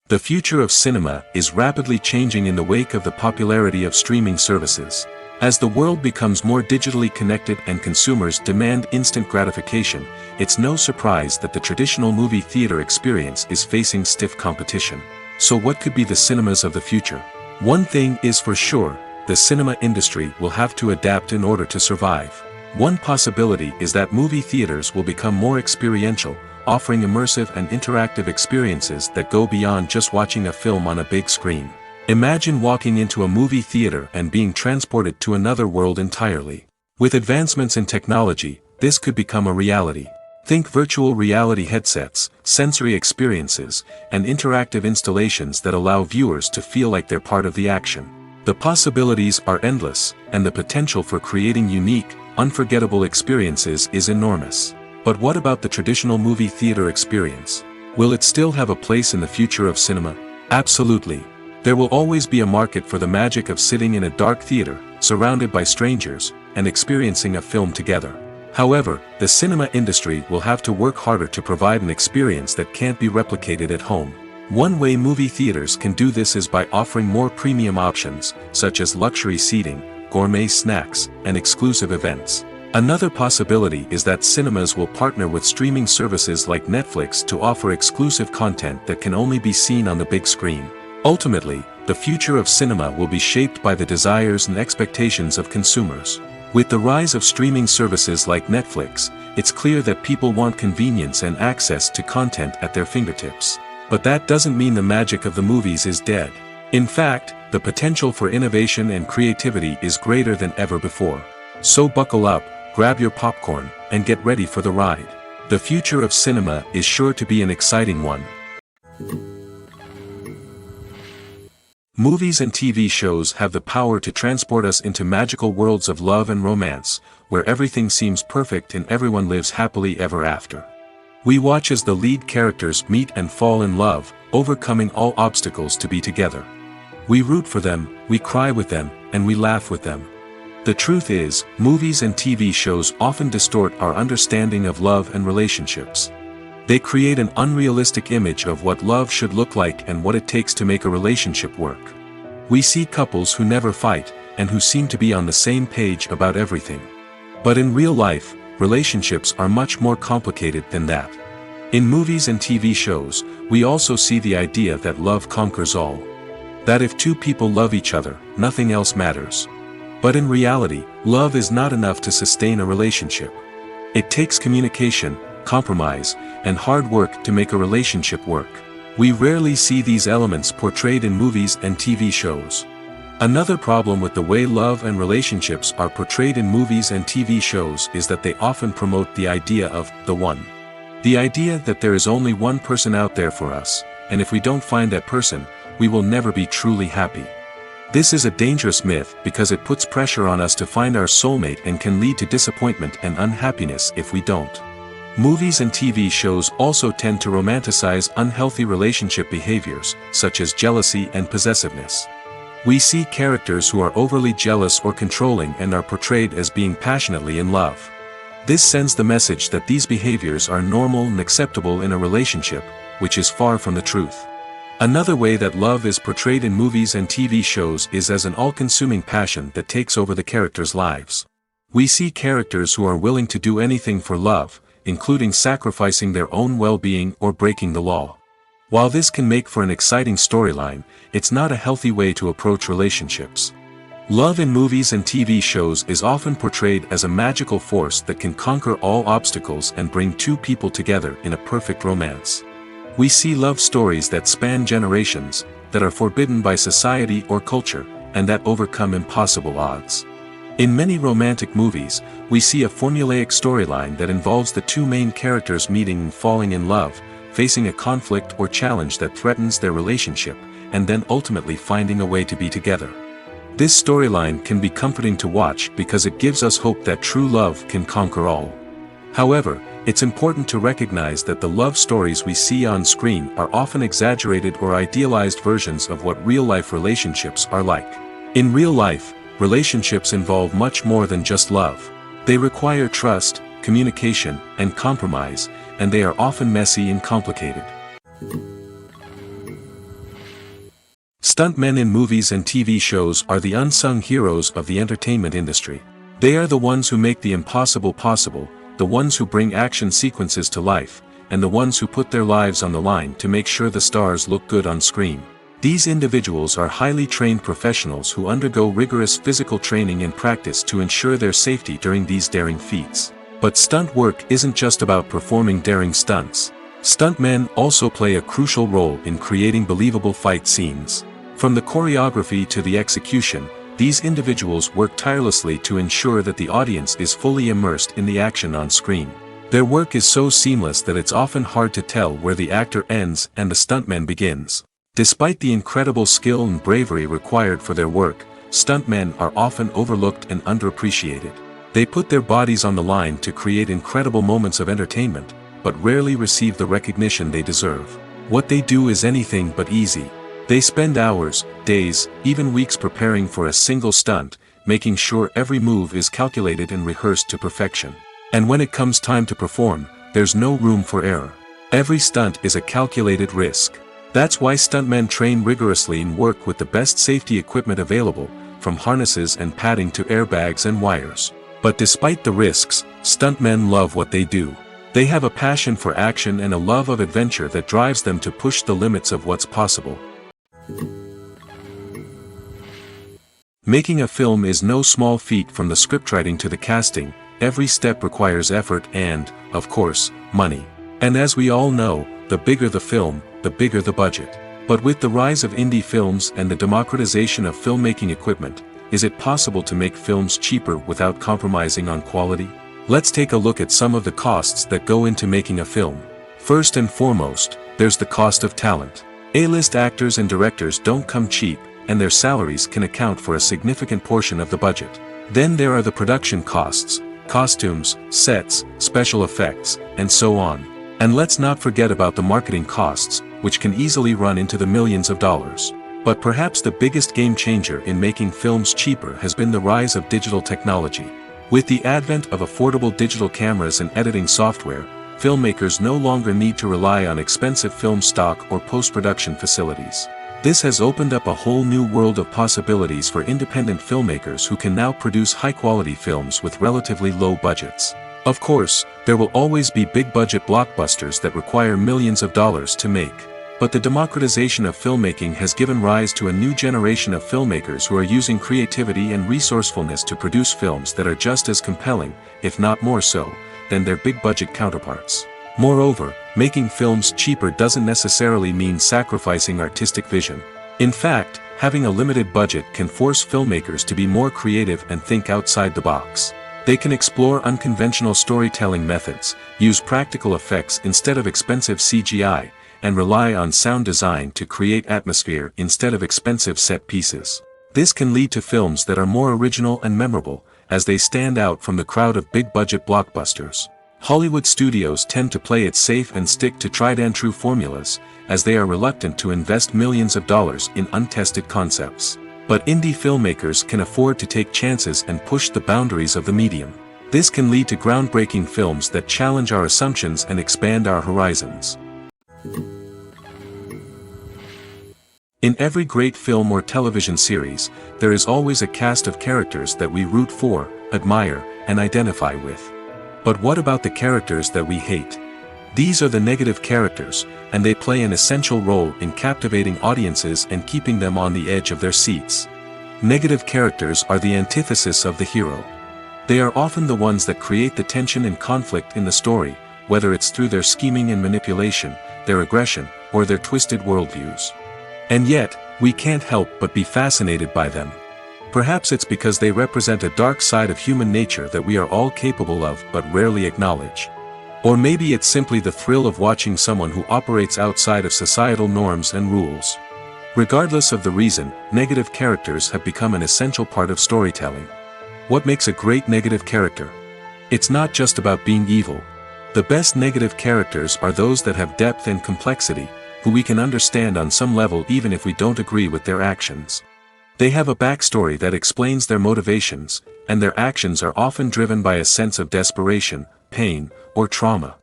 The future of cinema is rapidly changing in the wake of the popularity of streaming services. As the world becomes more digitally connected and consumers demand instant gratification, it's no surprise that the traditional movie theater experience is facing stiff competition. So what could be the cinemas of the future? One thing is for sure, the cinema industry will have to adapt in order to survive. One possibility is that movie theaters will become more experiential, offering immersive and interactive experiences that go beyond just watching a film on a big screen. Imagine walking into a movie theater and being transported to another world entirely. With advancements in technology, this could become a reality. Think virtual reality headsets, sensory experiences, and interactive installations that allow viewers to feel like they're part of the action. The possibilities are endless, and the potential for creating unique, unforgettable experiences is enormous. But what about the traditional movie theater experience? Will it still have a place in the future of cinema? Absolutely. There will always be a market for the magic of sitting in a dark theater, surrounded by strangers, and experiencing a film together. However, the cinema industry will have to work harder to provide an experience that can't be replicated at home. One way movie theaters can do this is by offering more premium options, such as luxury seating, gourmet snacks, and exclusive events. Another possibility is that cinemas will partner with streaming services like Netflix to offer exclusive content that can only be seen on the big screen. Ultimately, the future of cinema will be shaped by the desires and expectations of consumers. With the rise of streaming services like Netflix, it's clear that people want convenience and access to content at their fingertips. But that doesn't mean the magic of the movies is dead. In fact, the potential for innovation and creativity is greater than ever before. So buckle up, grab your popcorn, and get ready for the ride. The future of cinema is sure to be an exciting one. Movies and TV shows have the power to transport us into magical worlds of love and romance, where everything seems perfect and everyone lives happily ever after. We watch as the lead characters meet and fall in love, overcoming all obstacles to be together. We root for them, we cry with them, and we laugh with them. The truth is, movies and TV shows often distort our understanding of love and relationships. They create an unrealistic image of what love should look like and what it takes to make a relationship work. We see couples who never fight, and who seem to be on the same page about everything. But in real life, relationships are much more complicated than that. In movies and TV shows, we also see the idea that love conquers all. That if two people love each other, nothing else matters. But in reality, love is not enough to sustain a relationship. It takes communication, compromise, and hard work to make a relationship work. We rarely see these elements portrayed in movies and TV shows. Another problem with the way love and relationships are portrayed in movies and TV shows is that they often promote the idea of the one. The idea that there is only one person out there for us, and if we don't find that person, we will never be truly happy. This is a dangerous myth because it puts pressure on us to find our soulmate and can lead to disappointment and unhappiness if we don't. Movies and TV shows also tend to romanticize unhealthy relationship behaviors, such as jealousy and possessiveness. We see characters who are overly jealous or controlling and are portrayed as being passionately in love. This sends the message that these behaviors are normal and acceptable in a relationship, which is far from the truth. Another way that love is portrayed in movies and TV shows is as an all-consuming passion that takes over the characters' lives. We see characters who are willing to do anything for love, including sacrificing their own well-being or breaking the law. While this can make for an exciting storyline, it's not a healthy way to approach relationships. Love in movies and TV shows is often portrayed as a magical force that can conquer all obstacles and bring two people together in a perfect romance. We see love stories that span generations, that are forbidden by society or culture, and that overcome impossible odds. In many romantic movies, we see a formulaic storyline that involves the two main characters meeting and falling in love, facing a conflict or challenge that threatens their relationship, and then ultimately finding a way to be together. This storyline can be comforting to watch because it gives us hope that true love can conquer all. However, it's important to recognize that the love stories we see on screen are often exaggerated or idealized versions of what real-life relationships are like. In real life, relationships involve much more than just love. They require trust, communication, and compromise, and they are often messy and complicated. Stuntmen in movies and TV shows are the unsung heroes of the entertainment industry. They are the ones who make the impossible possible, the ones who bring action sequences to life, and the ones who put their lives on the line to make sure the stars look good on screen. These individuals are highly trained professionals who undergo rigorous physical training and practice to ensure their safety during these daring feats. But stunt work isn't just about performing daring stunts. Stuntmen also play a crucial role in creating believable fight scenes. From the choreography to the execution, these individuals work tirelessly to ensure that the audience is fully immersed in the action on screen. Their work is so seamless that it's often hard to tell where the actor ends and the stuntman begins. Despite the incredible skill and bravery required for their work, stuntmen are often overlooked and underappreciated. They put their bodies on the line to create incredible moments of entertainment, but rarely receive the recognition they deserve. What they do is anything but easy. They spend hours, days, even weeks preparing for a single stunt, making sure every move is calculated and rehearsed to perfection. And when it comes time to perform, there's no room for error. Every stunt is a calculated risk. That's why stuntmen train rigorously and work with the best safety equipment available, from harnesses and padding to airbags and wires. But despite the risks, stuntmen love what they do. They have a passion for action and a love of adventure that drives them to push the limits of what's possible. Making a film is no small feat. From the scriptwriting to the casting, every step requires effort and, of course, money. And as we all know, the bigger the film, the bigger the budget. But with the rise of indie films and the democratization of filmmaking equipment, is it possible to make films cheaper without compromising on quality? Let's take a look at some of the costs that go into making a film. First and foremost, there's the cost of talent. A-list actors and directors don't come cheap, and their salaries can account for a significant portion of the budget. Then there are the production costs, costumes, sets, special effects, and so on. And let's not forget about the marketing costs, which can easily run into the millions of dollars. But perhaps the biggest game changer in making films cheaper has been the rise of digital technology. With the advent of affordable digital cameras and editing software, filmmakers no longer need to rely on expensive film stock or post-production facilities. This has opened up a whole new world of possibilities for independent filmmakers who can now produce high-quality films with relatively low budgets. Of course, there will always be big-budget blockbusters that require millions of dollars to make. But the democratization of filmmaking has given rise to a new generation of filmmakers who are using creativity and resourcefulness to produce films that are just as compelling, if not more so, than their big-budget counterparts. Moreover, making films cheaper doesn't necessarily mean sacrificing artistic vision. In fact, having a limited budget can force filmmakers to be more creative and think outside the box. They can explore unconventional storytelling methods, use practical effects instead of expensive CGI, and rely on sound design to create atmosphere instead of expensive set pieces. This can lead to films that are more original and memorable, as they stand out from the crowd of big-budget blockbusters. Hollywood studios tend to play it safe and stick to tried-and-true formulas, as they are reluctant to invest millions of dollars in untested concepts. But indie filmmakers can afford to take chances and push the boundaries of the medium. This can lead to groundbreaking films that challenge our assumptions and expand our horizons. In every great film or television series, there is always a cast of characters that we root for, admire, and identify with. But what about the characters that we hate? These are the negative characters, and they play an essential role in captivating audiences and keeping them on the edge of their seats. Negative characters are the antithesis of the hero. They are often the ones that create the tension and conflict in the story, whether it's through their scheming and manipulation, their aggression, or their twisted worldviews. And yet, we can't help but be fascinated by them. Perhaps it's because they represent a dark side of human nature that we are all capable of but rarely acknowledge. Or maybe it's simply the thrill of watching someone who operates outside of societal norms and rules. Regardless of the reason, negative characters have become an essential part of storytelling. What makes a great negative character? It's not just about being evil. The best negative characters are those that have depth and complexity, who we can understand on some level even if we don't agree with their actions. They have a backstory that explains their motivations, and their actions are often driven by a sense of desperation, pain, or trauma.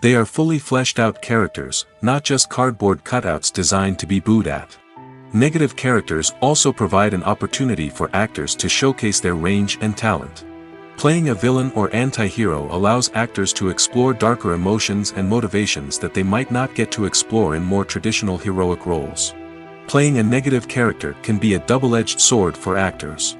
They are fully fleshed out characters, not just cardboard cutouts designed to be booed at. Negative characters also provide an opportunity for actors to showcase their range and talent. Playing a villain or anti-hero allows actors to explore darker emotions and motivations that they might not get to explore in more traditional heroic roles. Playing a negative character can be a double-edged sword for actors.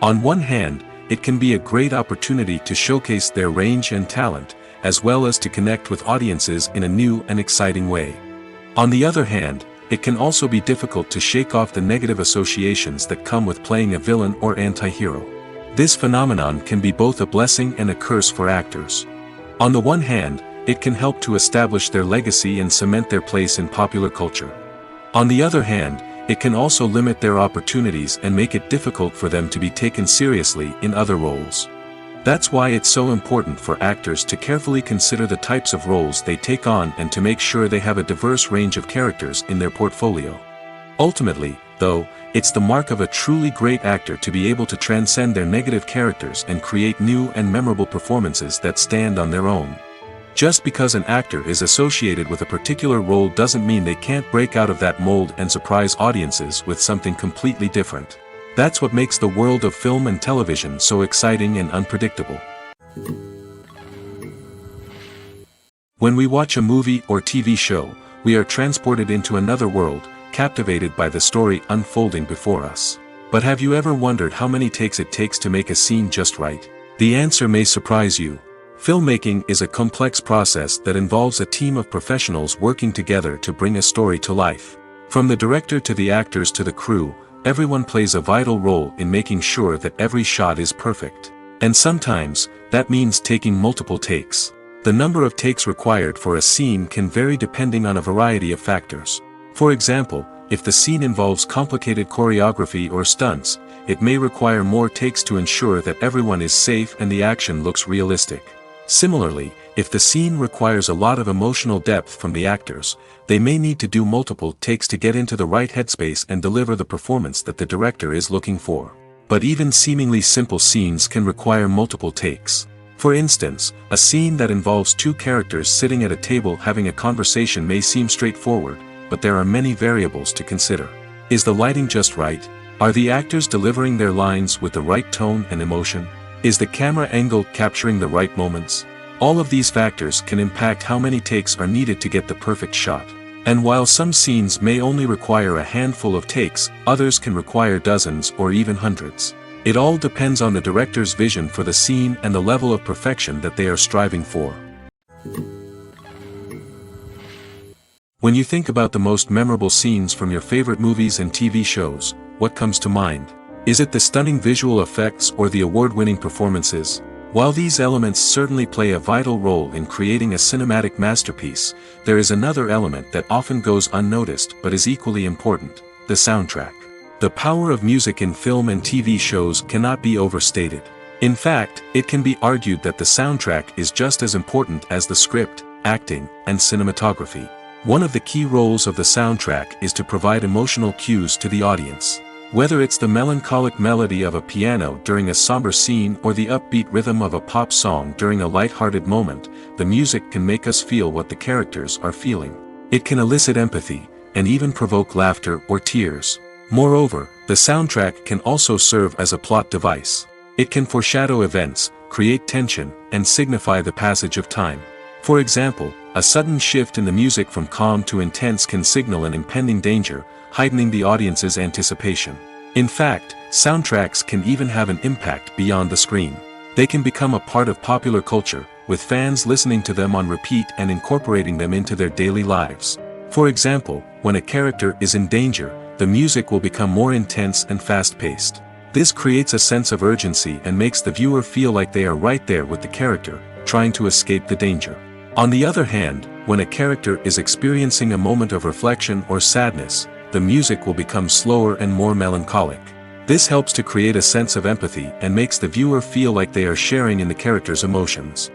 On one hand, it can be a great opportunity to showcase their range and talent, as well as to connect with audiences in a new and exciting way. On the other hand, it can also be difficult to shake off the negative associations that come with playing a villain or anti-hero. This phenomenon can be both a blessing and a curse for actors. On the one hand, it can help to establish their legacy and cement their place in popular culture. On the other hand, it can also limit their opportunities and make it difficult for them to be taken seriously in other roles. That's why it's so important for actors to carefully consider the types of roles they take on and to make sure they have a diverse range of characters in their portfolio. Ultimately, though, it's the mark of a truly great actor to be able to transcend their negative characters and create new and memorable performances that stand on their own. Just because an actor is associated with a particular role doesn't mean they can't break out of that mold and surprise audiences with something completely different. That's what makes the world of film and television so exciting and unpredictable. When we watch a movie or TV show, we are transported into another world, captivated by the story unfolding before us. But have you ever wondered how many takes it takes to make a scene just right? The answer may surprise you. Filmmaking is a complex process that involves a team of professionals working together to bring a story to life. From the director to the actors to the crew, everyone plays a vital role in making sure that every shot is perfect. And sometimes, that means taking multiple takes. The number of takes required for a scene can vary depending on a variety of factors. For example, if the scene involves complicated choreography or stunts, it may require more takes to ensure that everyone is safe and the action looks realistic. Similarly, if the scene requires a lot of emotional depth from the actors, they may need to do multiple takes to get into the right headspace and deliver the performance that the director is looking for. But even seemingly simple scenes can require multiple takes. For instance, a scene that involves two characters sitting at a table having a conversation may seem straightforward, but there are many variables to consider. Is the lighting just right? Are the actors delivering their lines with the right tone and emotion? Is the camera angle capturing the right moments? All of these factors can impact how many takes are needed to get the perfect shot. And while some scenes may only require a handful of takes, others can require dozens or even hundreds. It all depends on the director's vision for the scene and the level of perfection that they are striving for. When you think about the most memorable scenes from your favorite movies and TV shows, what comes to mind? Is it the stunning visual effects or the award-winning performances? While these elements certainly play a vital role in creating a cinematic masterpiece, there is another element that often goes unnoticed but is equally important: the soundtrack. The power of music in film and TV shows cannot be overstated. In fact, it can be argued that the soundtrack is just as important as the script, acting, and cinematography. One of the key roles of the soundtrack is to provide emotional cues to the audience. Whether it's the melancholic melody of a piano during a somber scene or the upbeat rhythm of a pop song during a light-hearted moment, the music can make us feel what the characters are feeling. It can elicit empathy, and even provoke laughter or tears. Moreover, the soundtrack can also serve as a plot device. It can foreshadow events, create tension, and signify the passage of time. For example, a sudden shift in the music from calm to intense can signal an impending danger, heightening the audience's anticipation. In fact, soundtracks can even have an impact beyond the screen. They can become a part of popular culture, with fans listening to them on repeat and incorporating them into their daily lives. For example, when a character is in danger, the music will become more intense and fast-paced. This creates a sense of urgency and makes the viewer feel like they are right there with the character, trying to escape the danger. On the other hand, when a character is experiencing a moment of reflection or sadness, the music will become slower and more melancholic. This helps to create a sense of empathy and makes the viewer feel like they are sharing in the character's emotions.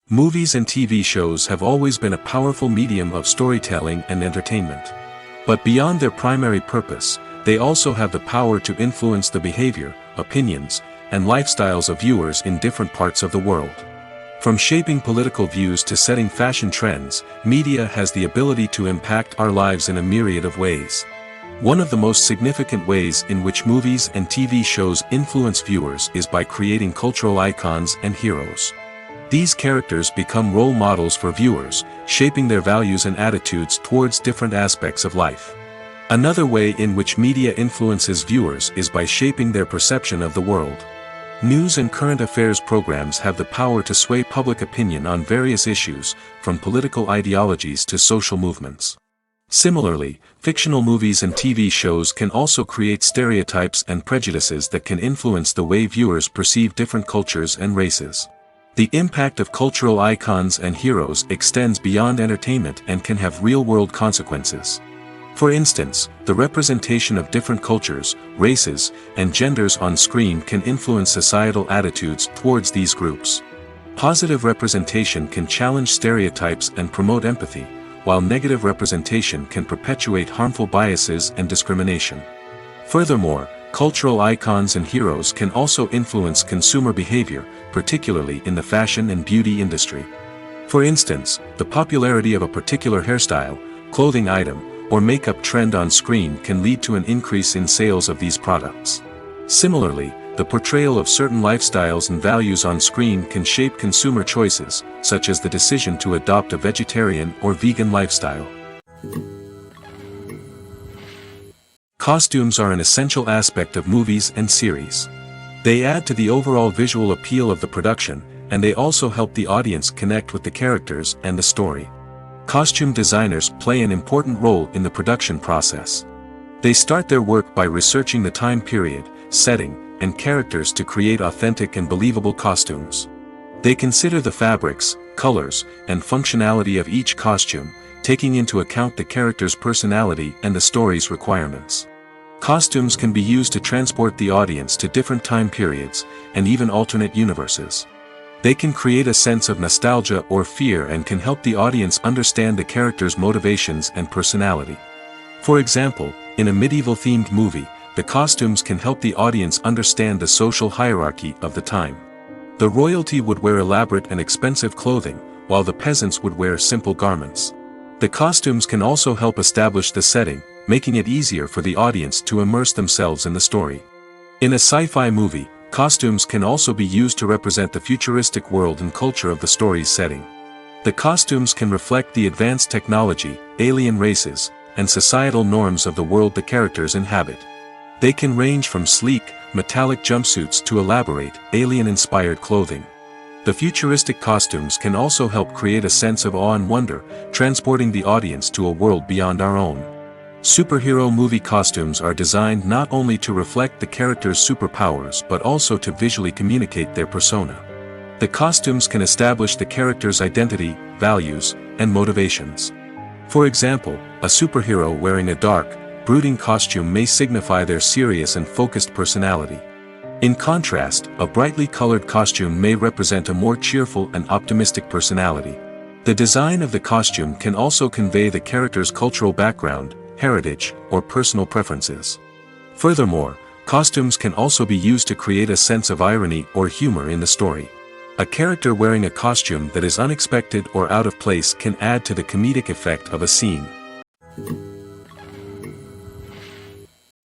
Movies and TV shows have always been a powerful medium of storytelling and entertainment. But beyond their primary purpose, they also have the power to influence the behavior, opinions, and lifestyles of viewers in different parts of the world. From shaping political views to setting fashion trends, media has the ability to impact our lives in a myriad of ways. One of the most significant ways in which movies and TV shows influence viewers is by creating cultural icons and heroes. These characters become role models for viewers, shaping their values and attitudes towards different aspects of life. Another way in which media influences viewers is by shaping their perception of the world. News and current affairs programs have the power to sway public opinion on various issues, from political ideologies to social movements. Similarly, fictional movies and TV shows can also create stereotypes and prejudices that can influence the way viewers perceive different cultures and races. The impact of cultural icons and heroes extends beyond entertainment and can have real-world consequences. For instance, the representation of different cultures, races, and genders on screen can influence societal attitudes towards these groups. Positive representation can challenge stereotypes and promote empathy, while negative representation can perpetuate harmful biases and discrimination. Furthermore, cultural icons and heroes can also influence consumer behavior, particularly in the fashion and beauty industry. For instance, the popularity of a particular hairstyle, clothing item, or makeup trend on screen can lead to an increase in sales of these products. Similarly, the portrayal of certain lifestyles and values on screen can shape consumer choices, such as the decision to adopt a vegetarian or vegan lifestyle. Costumes are an essential aspect of movies and series. They add to the overall visual appeal of the production, and they also help the audience connect with the characters and the story. Costume designers play an important role in the production process. They start their work by researching the time period, setting, and characters to create authentic and believable costumes. They consider the fabrics, colors, and functionality of each costume, taking into account the character's personality and the story's requirements. Costumes can be used to transport the audience to different time periods, and even alternate universes. They can create a sense of nostalgia or fear and can help the audience understand the character's motivations and personality. For example, in a medieval-themed movie, the costumes can help the audience understand the social hierarchy of the time. The royalty would wear elaborate and expensive clothing, while the peasants would wear simple garments. The costumes can also help establish the setting, making it easier for the audience to immerse themselves in the story. In a sci-fi movie, costumes can also be used to represent the futuristic world and culture of the story's setting. The costumes can reflect the advanced technology, alien races, and societal norms of the world the characters inhabit. They can range from sleek, metallic jumpsuits to elaborate, alien-inspired clothing. The futuristic costumes can also help create a sense of awe and wonder, transporting the audience to a world beyond our own. Superhero movie costumes are designed not only to reflect the character's superpowers but also to visually communicate their persona. The costumes can establish the character's identity, values, and motivations. For example, a superhero wearing a dark, brooding costume may signify their serious and focused personality. In contrast, a brightly colored costume may represent a more cheerful and optimistic personality. The design of the costume can also convey the character's cultural background, heritage, or personal preferences. Furthermore, costumes can also be used to create a sense of irony or humor in the story. A character wearing a costume that is unexpected or out of place can add to the comedic effect of a scene.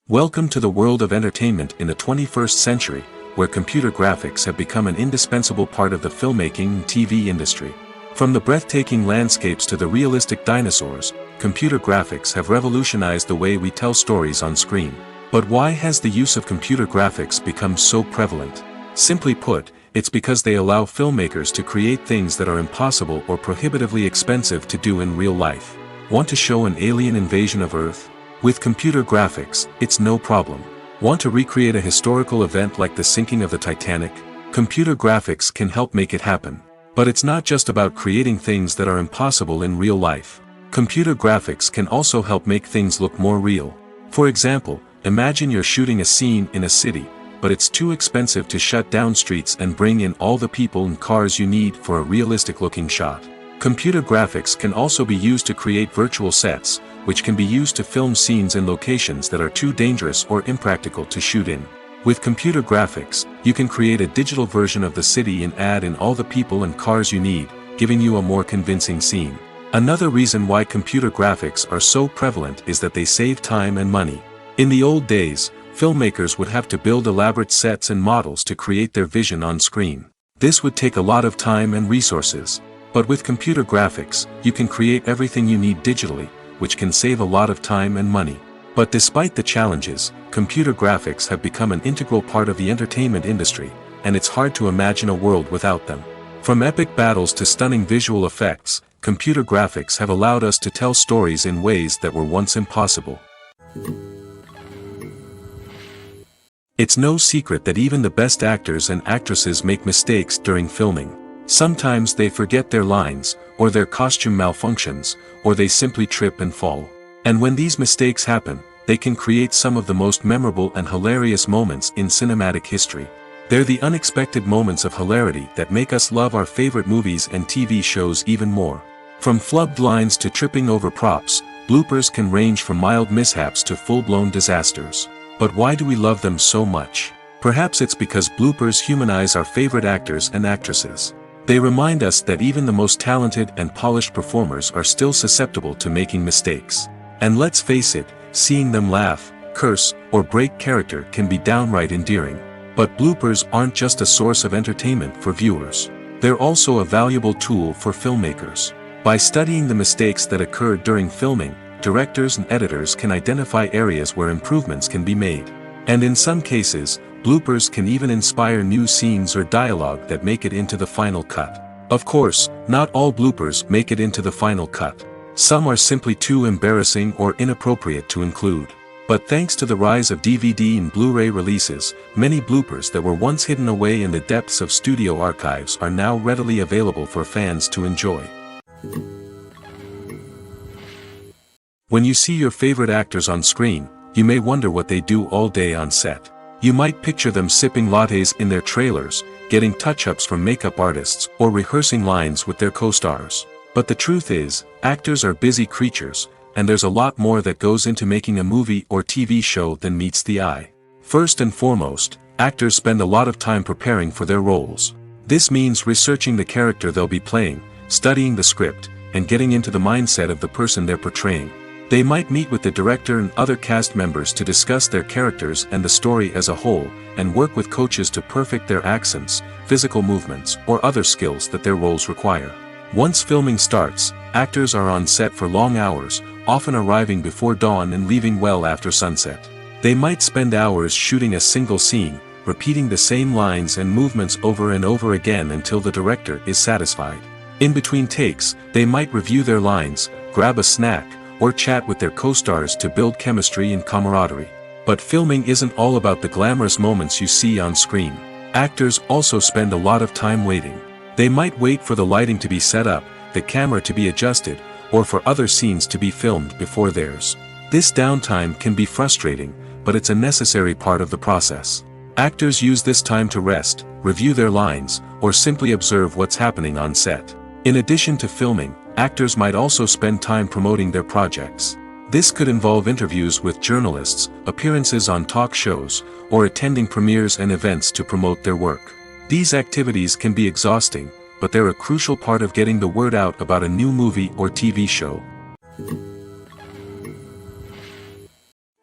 Welcome to the world of entertainment in the 21st century, where computer graphics have become an indispensable part of the filmmaking and TV industry. From the breathtaking landscapes to the realistic dinosaurs, computer graphics have revolutionized the way we tell stories on screen. But why has the use of computer graphics become so prevalent? Simply put, it's because they allow filmmakers to create things that are impossible or prohibitively expensive to do in real life. Want to show an alien invasion of Earth? With computer graphics, it's no problem. Want to recreate a historical event like the sinking of the Titanic? Computer graphics can help make it happen. But it's not just about creating things that are impossible in real life. Computer graphics can also help make things look more real. For example, imagine you're shooting a scene in a city, but it's too expensive to shut down streets and bring in all the people and cars you need for a realistic-looking shot. Computer graphics can also be used to create virtual sets, which can be used to film scenes in locations that are too dangerous or impractical to shoot in. With computer graphics, you can create a digital version of the city and add in all the people and cars you need, giving you a more convincing scene. Another reason why computer graphics are so prevalent is that they save time and money. In the old days, filmmakers would have to build elaborate sets and models to create their vision on screen. This would take a lot of time and resources. But with computer graphics, you can create everything you need digitally, which can save a lot of time and money. But despite the challenges, computer graphics have become an integral part of the entertainment industry, and it's hard to imagine a world without them. From epic battles to stunning visual effects, computer graphics have allowed us to tell stories in ways that were once impossible. It's no secret that even the best actors and actresses make mistakes during filming. Sometimes they forget their lines, or their costume malfunctions, or they simply trip and fall. And when these mistakes happen, they can create some of the most memorable and hilarious moments in cinematic history. They're the unexpected moments of hilarity that make us love our favorite movies and TV shows even more. From flubbed lines to tripping over props, bloopers can range from mild mishaps to full-blown disasters. But why do we love them so much? Perhaps it's because bloopers humanize our favorite actors and actresses. They remind us that even the most talented and polished performers are still susceptible to making mistakes. And let's face it, seeing them laugh, curse, or break character can be downright endearing. But bloopers aren't just a source of entertainment for viewers. They're also a valuable tool for filmmakers. By studying the mistakes that occurred during filming, directors and editors can identify areas where improvements can be made. And in some cases, bloopers can even inspire new scenes or dialogue that make it into the final cut. Of course, not all bloopers make it into the final cut. Some are simply too embarrassing or inappropriate to include. But thanks to the rise of DVD and Blu-ray releases, many bloopers that were once hidden away in the depths of studio archives are now readily available for fans to enjoy. When you see your favorite actors on screen, you may wonder what they do all day on set. You might picture them sipping lattes in their trailers, getting touch-ups from makeup artists, or rehearsing lines with their co-stars. But the truth is, actors are busy creatures, and there's a lot more that goes into making a movie or TV show than meets the eye. First and foremost, actors spend a lot of time preparing for their roles. This means researching the character they'll be playing, studying the script, and getting into the mindset of the person they're portraying. They might meet with the director and other cast members to discuss their characters and the story as a whole, and work with coaches to perfect their accents, physical movements, or other skills that their roles require. Once filming starts, actors are on set for long hours, often arriving before dawn and leaving well after sunset. They might spend hours shooting a single scene, repeating the same lines and movements over and over again until the director is satisfied. In between takes, they might review their lines, grab a snack, or chat with their co-stars to build chemistry and camaraderie. But filming isn't all about the glamorous moments you see on screen. Actors also spend a lot of time waiting. They might wait for the lighting to be set up, the camera to be adjusted, or for other scenes to be filmed before theirs. This downtime can be frustrating, but it's a necessary part of the process. Actors use this time to rest, review their lines, or simply observe what's happening on set. In addition to filming, actors might also spend time promoting their projects. This could involve interviews with journalists, appearances on talk shows, or attending premieres and events to promote their work. These activities can be exhausting, but they're a crucial part of getting the word out about a new movie or TV show.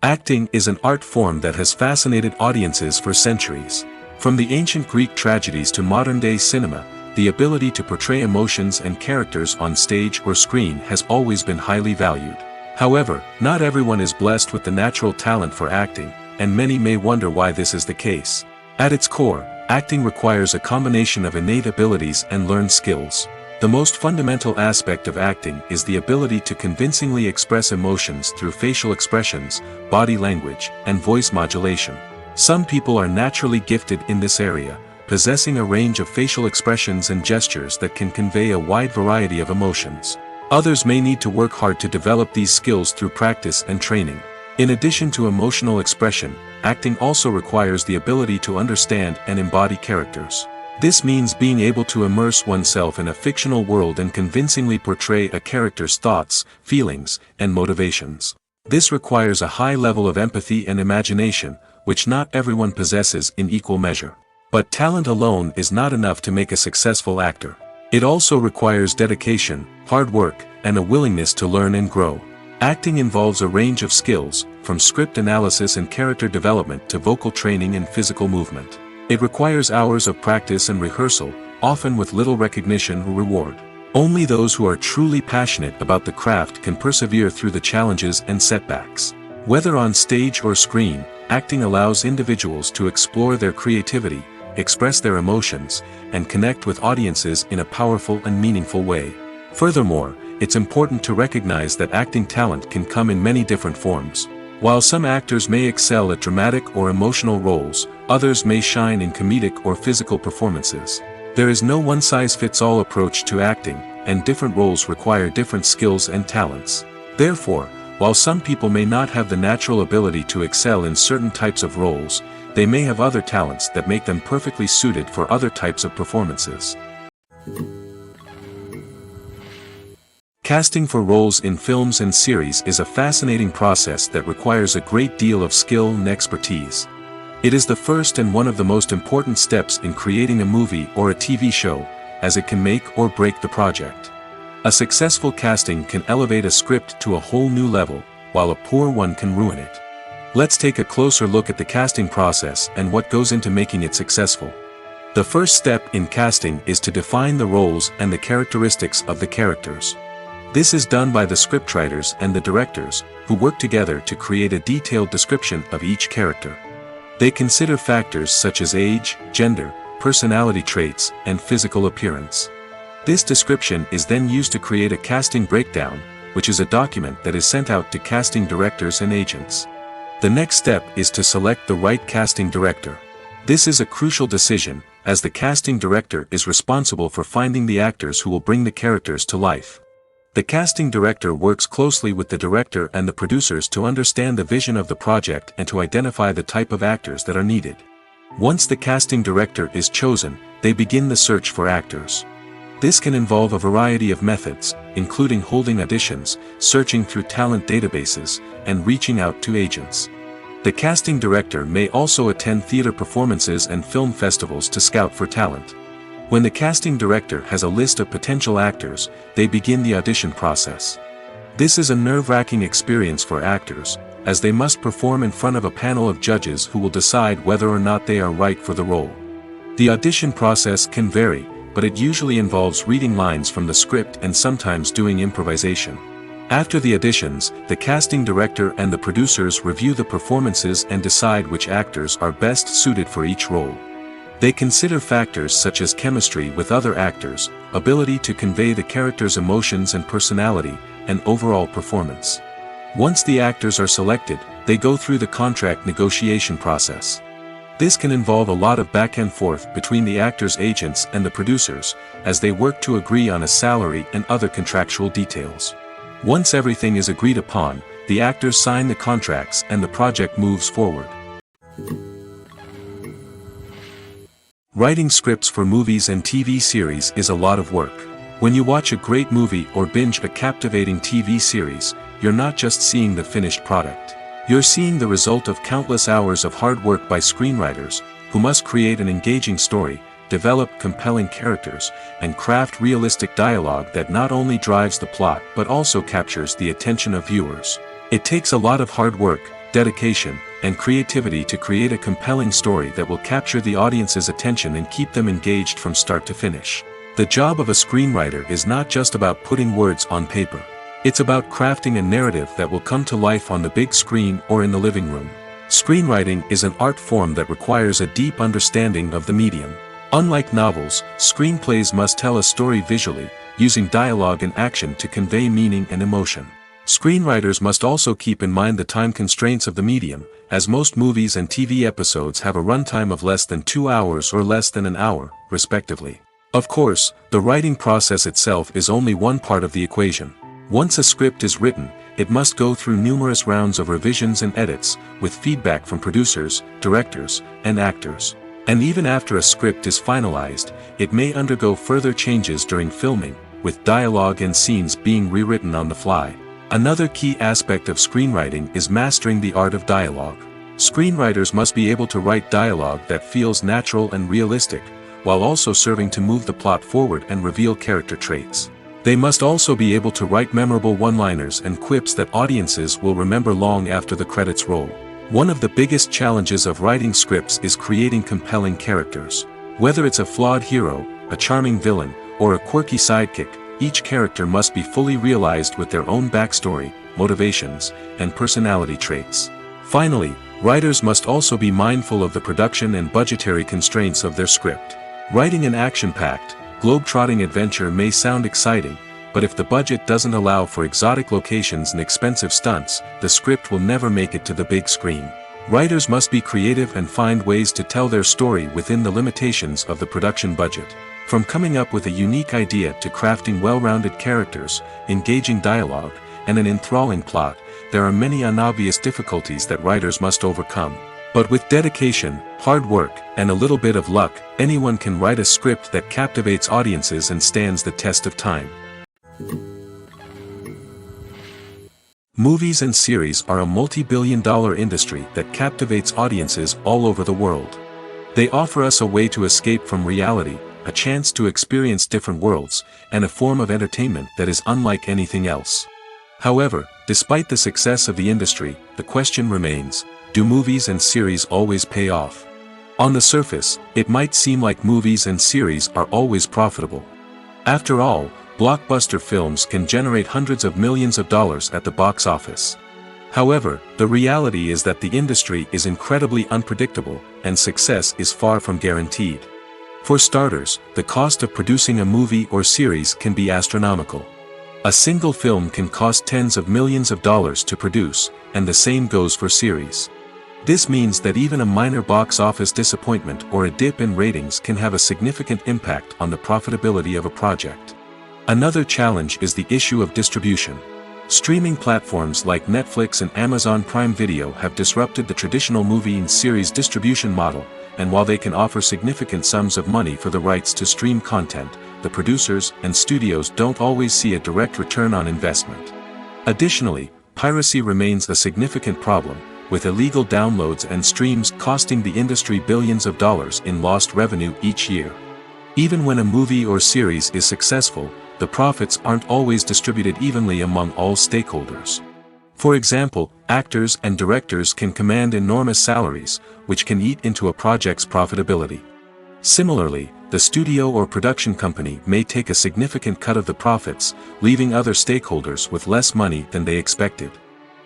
Acting is an art form that has fascinated audiences for centuries. From the ancient Greek tragedies to modern-day cinema, the ability to portray emotions and characters on stage or screen has always been highly valued. However, not everyone is blessed with the natural talent for acting, and many may wonder why this is the case. At its core, acting requires a combination of innate abilities and learned skills. The most fundamental aspect of acting is the ability to convincingly express emotions through facial expressions, body language, and voice modulation. Some people are naturally gifted in this area, possessing a range of facial expressions and gestures that can convey a wide variety of emotions. Others may need to work hard to develop these skills through practice and training. In addition to emotional expression, acting also requires the ability to understand and embody characters. This means being able to immerse oneself in a fictional world and convincingly portray a character's thoughts, feelings, and motivations. This requires a high level of empathy and imagination, which not everyone possesses in equal measure. But talent alone is not enough to make a successful actor. It also requires dedication, hard work, and a willingness to learn and grow. Acting involves a range of skills, from script analysis and character development to vocal training and physical movement. It requires hours of practice and rehearsal, often with little recognition or reward. Only those who are truly passionate about the craft can persevere through the challenges and setbacks. Whether on stage or screen, acting allows individuals to explore their creativity, express their emotions, and connect with audiences in a powerful and meaningful way. Furthermore, it's important to recognize that acting talent can come in many different forms. While some actors may excel at dramatic or emotional roles, others may shine in comedic or physical performances. There is no one-size-fits-all approach to acting, and different roles require different skills and talents. Therefore, while some people may not have the natural ability to excel in certain types of roles, they may have other talents that make them perfectly suited for other types of performances. Casting for roles in films and series is a fascinating process that requires a great deal of skill and expertise. It is the first and one of the most important steps in creating a movie or a TV show, as it can make or break the project. A successful casting can elevate a script to a whole new level, while a poor one can ruin it. Let's take a closer look at the casting process and what goes into making it successful. The first step in casting is to define the roles and the characteristics of the characters. This is done by the scriptwriters and the directors, who work together to create a detailed description of each character. They consider factors such as age, gender, personality traits, and physical appearance. This description is then used to create a casting breakdown, which is a document that is sent out to casting directors and agents. The next step is to select the right casting director. This is a crucial decision, as the casting director is responsible for finding the actors who will bring the characters to life. The casting director works closely with the director and the producers to understand the vision of the project and to identify the type of actors that are needed. Once the casting director is chosen, they begin the search for actors. This can involve a variety of methods, including holding auditions, searching through talent databases, and reaching out to agents. The casting director may also attend theater performances and film festivals to scout for talent. When the casting director has a list of potential actors, they begin the audition process. This is a nerve-wracking experience for actors, as they must perform in front of a panel of judges who will decide whether or not they are right for the role. The audition process can vary, but it usually involves reading lines from the script and sometimes doing improvisation. After the auditions, the casting director and the producers review the performances and decide which actors are best suited for each role. They consider factors such as chemistry with other actors, ability to convey the character's emotions and personality, and overall performance. Once the actors are selected, they go through the contract negotiation process. This can involve a lot of back and forth between the actors' agents and the producers, as they work to agree on a salary and other contractual details. Once everything is agreed upon, the actors sign the contracts and the project moves forward. Writing scripts for movies and TV series is a lot of work. When you watch a great movie or binge a captivating TV series, you're not just seeing the finished product. You're seeing the result of countless hours of hard work by screenwriters, who must create an engaging story, develop compelling characters, and craft realistic dialogue that not only drives the plot but also captures the attention of viewers. It takes a lot of hard work, dedication, and creativity to create a compelling story that will capture the audience's attention and keep them engaged from start to finish. The job of a screenwriter is not just about putting words on paper. It's about crafting a narrative that will come to life on the big screen or in the living room. Screenwriting is an art form that requires a deep understanding of the medium. Unlike novels, screenplays must tell a story visually, using dialogue and action to convey meaning and emotion. Screenwriters must also keep in mind the time constraints of the medium, as most movies and TV episodes have a runtime of less than 2 hours or less than an hour, respectively. Of course, the writing process itself is only one part of the equation. Once a script is written, it must go through numerous rounds of revisions and edits, with feedback from producers, directors, and actors. And even after a script is finalized, it may undergo further changes during filming, with dialogue and scenes being rewritten on the fly. Another key aspect of screenwriting is mastering the art of dialogue. Screenwriters must be able to write dialogue that feels natural and realistic, while also serving to move the plot forward and reveal character traits. They must also be able to write memorable one-liners and quips that audiences will remember long after the credits roll. One of the biggest challenges of writing scripts is creating compelling characters. Whether it's a flawed hero, a charming villain, or a quirky sidekick, each character must be fully realized with their own backstory, motivations, and personality traits. Finally, writers must also be mindful of the production and budgetary constraints of their script. Writing an action-packed, globe-trotting adventure may sound exciting, but if the budget doesn't allow for exotic locations and expensive stunts, the script will never make it to the big screen. Writers must be creative and find ways to tell their story within the limitations of the production budget. From coming up with a unique idea to crafting well-rounded characters, engaging dialogue, and an enthralling plot, there are many unobvious difficulties that writers must overcome. But with dedication, hard work, and a little bit of luck, anyone can write a script that captivates audiences and stands the test of time. Movies and series are a multi-billion-dollar industry that captivates audiences all over the world. They offer us a way to escape from reality, a chance to experience different worlds, and a form of entertainment that is unlike anything else. However, despite the success of the industry, the question remains, do movies and series always pay off? On the surface, it might seem like movies and series are always profitable. After all, blockbuster films can generate hundreds of millions of dollars at the box office. However, the reality is that the industry is incredibly unpredictable, and success is far from guaranteed. For starters, the cost of producing a movie or series can be astronomical. A single film can cost tens of millions of dollars to produce, and the same goes for series. This means that even a minor box office disappointment or a dip in ratings can have a significant impact on the profitability of a project. Another challenge is the issue of distribution. Streaming platforms like Netflix and Amazon Prime Video have disrupted the traditional movie and series distribution model, and while they can offer significant sums of money for the rights to stream content, the producers and studios don't always see a direct return on investment. Additionally, piracy remains a significant problem, with illegal downloads and streams costing the industry billions of dollars in lost revenue each year. Even when a movie or series is successful, the profits aren't always distributed evenly among all stakeholders. For example, actors and directors can command enormous salaries, which can eat into a project's profitability. Similarly, the studio or production company may take a significant cut of the profits, leaving other stakeholders with less money than they expected.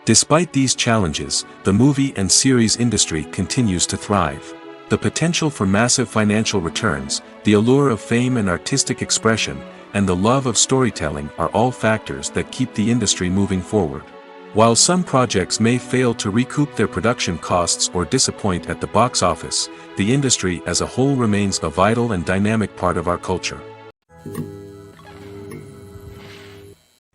Despite these challenges, the movie and series industry continues to thrive. The potential for massive financial returns, the allure of fame and artistic expression, and the love of storytelling are all factors that keep the industry moving forward. While some projects may fail to recoup their production costs or disappoint at the box office, the industry as a whole remains a vital and dynamic part of our culture.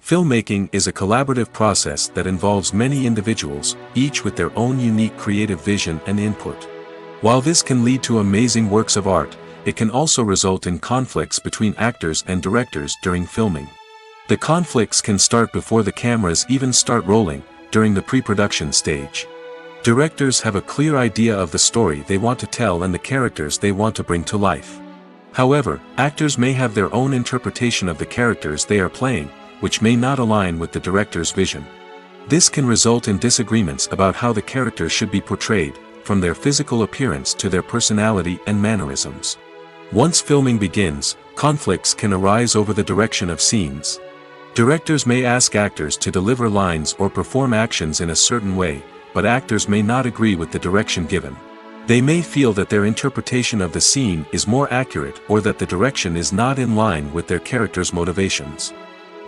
Filmmaking is a collaborative process that involves many individuals, each with their own unique creative vision and input. While this can lead to amazing works of art, it can also result in conflicts between actors and directors during filming. The conflicts can start before the cameras even start rolling, during the pre-production stage. Directors have a clear idea of the story they want to tell and the characters they want to bring to life. However, actors may have their own interpretation of the characters they are playing, which may not align with the director's vision. This can result in disagreements about how the characters should be portrayed, from their physical appearance to their personality and mannerisms. Once filming begins, conflicts can arise over the direction of scenes. Directors may ask actors to deliver lines or perform actions in a certain way, but actors may not agree with the direction given. They may feel that their interpretation of the scene is more accurate or that the direction is not in line with their character's motivations.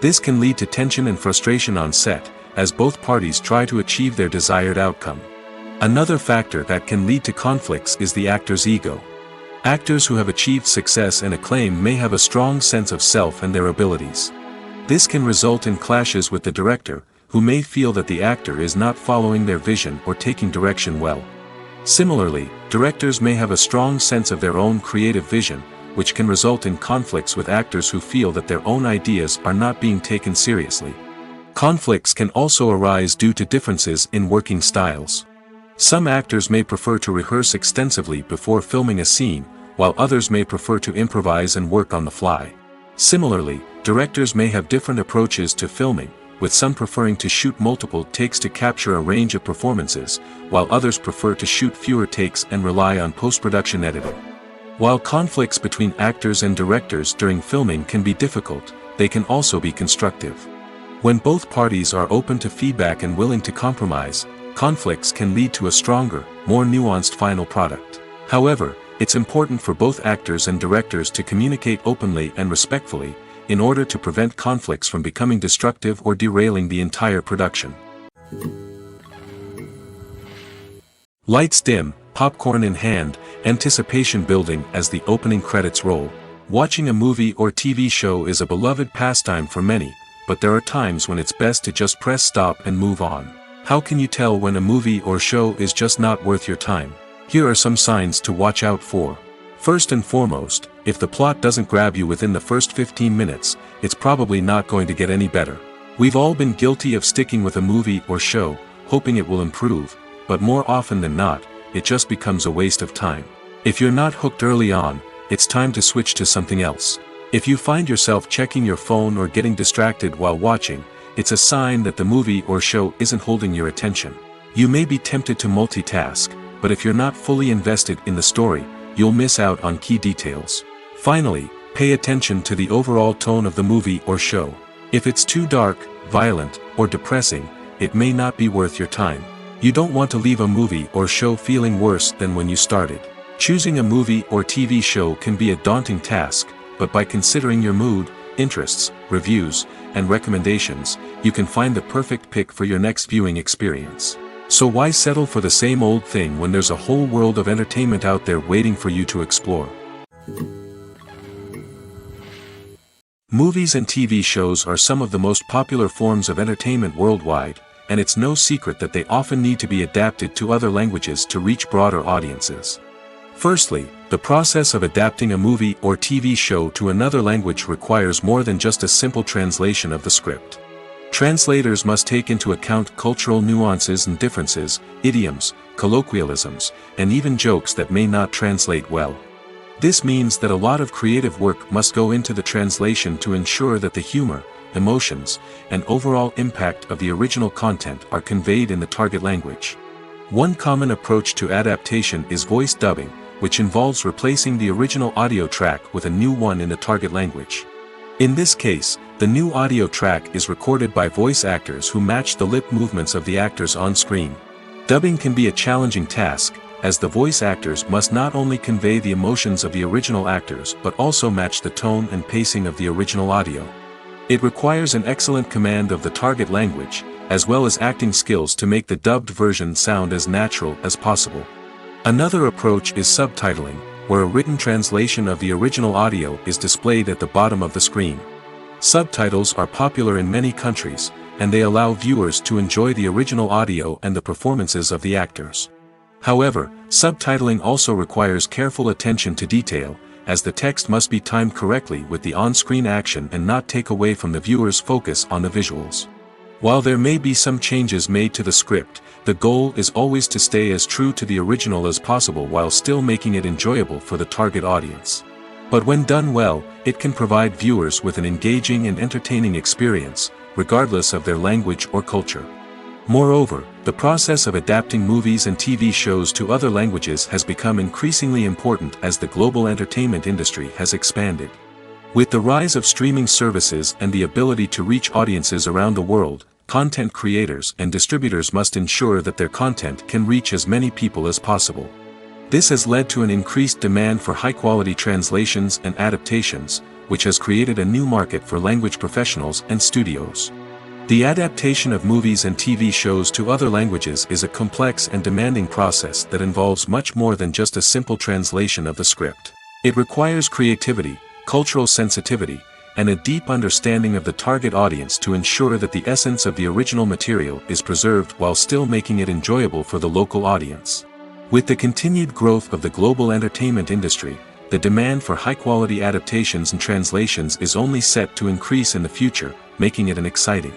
This can lead to tension and frustration on set, as both parties try to achieve their desired outcome. Another factor that can lead to conflicts is the actor's ego. Actors who have achieved success and acclaim may have a strong sense of self and their abilities. This can result in clashes with the director, who may feel that the actor is not following their vision or taking direction well. Similarly, directors may have a strong sense of their own creative vision, which can result in conflicts with actors who feel that their own ideas are not being taken seriously. Conflicts can also arise due to differences in working styles. Some actors may prefer to rehearse extensively before filming a scene, while others may prefer to improvise and work on the fly. Similarly, directors may have different approaches to filming, with some preferring to shoot multiple takes to capture a range of performances, while others prefer to shoot fewer takes and rely on post-production editing. While conflicts between actors and directors during filming can be difficult, they can also be constructive. When both parties are open to feedback and willing to compromise, conflicts can lead to a stronger, more nuanced final product. However, it's important for both actors and directors to communicate openly and respectfully, in order to prevent conflicts from becoming destructive or derailing the entire production. Lights dim, popcorn in hand, anticipation building as the opening credits roll. Watching a movie or TV show is a beloved pastime for many, but there are times when it's best to just press stop and move on. How can you tell when a movie or show is just not worth your time? Here are some signs to watch out for. First and foremost, if the plot doesn't grab you within the first 15 minutes, it's probably not going to get any better. We've all been guilty of sticking with a movie or show, hoping it will improve, but more often than not, it just becomes a waste of time. If you're not hooked early on, it's time to switch to something else. If you find yourself checking your phone or getting distracted while watching, it's a sign that the movie or show isn't holding your attention. You may be tempted to multitask, but if you're not fully invested in the story, you'll miss out on key details. Finally, pay attention to the overall tone of the movie or show. If it's too dark, violent, or depressing, it may not be worth your time. You don't want to leave a movie or show feeling worse than when you started. Choosing a movie or TV show can be a daunting task, but by considering your mood, interests, reviews, and recommendations, you can find the perfect pick for your next viewing experience. So why settle for the same old thing when there's a whole world of entertainment out there waiting for you to explore? Movies and TV shows are some of the most popular forms of entertainment worldwide, and it's no secret that they often need to be adapted to other languages to reach broader audiences. Firstly, the process of adapting a movie or TV show to another language requires more than just a simple translation of the script. Translators must take into account cultural nuances and differences, idioms, colloquialisms, and even jokes that may not translate well. This means that a lot of creative work must go into the translation to ensure that the humor, emotions, and overall impact of the original content are conveyed in the target language. One common approach to adaptation is voice dubbing, which involves replacing the original audio track with a new one in the target language. In this case, the new audio track is recorded by voice actors who match the lip movements of the actors on screen. Dubbing can be a challenging task, as the voice actors must not only convey the emotions of the original actors but also match the tone and pacing of the original audio. It requires an excellent command of the target language, as well as acting skills to make the dubbed version sound as natural as possible. Another approach is subtitling, where a written translation of the original audio is displayed at the bottom of the screen. Subtitles are popular in many countries, and they allow viewers to enjoy the original audio and the performances of the actors. However, subtitling also requires careful attention to detail, as the text must be timed correctly with the on-screen action and not take away from the viewer's focus on the visuals. While there may be some changes made to the script, the goal is always to stay as true to the original as possible while still making it enjoyable for the target audience. But when done well, it can provide viewers with an engaging and entertaining experience, regardless of their language or culture. Moreover, the process of adapting movies and TV shows to other languages has become increasingly important as the global entertainment industry has expanded. With the rise of streaming services and the ability to reach audiences around the world, content creators and distributors must ensure that their content can reach as many people as possible. This has led to an increased demand for high-quality translations and adaptations, which has created a new market for language professionals and studios. The adaptation of movies and TV shows to other languages is a complex and demanding process that involves much more than just a simple translation of the script. It requires creativity, cultural sensitivity, and a deep understanding of the target audience to ensure that the essence of the original material is preserved while still making it enjoyable for the local audience. With the continued growth of the global entertainment industry, the demand for high-quality adaptations and translations is only set to increase in the future, making it an exciting.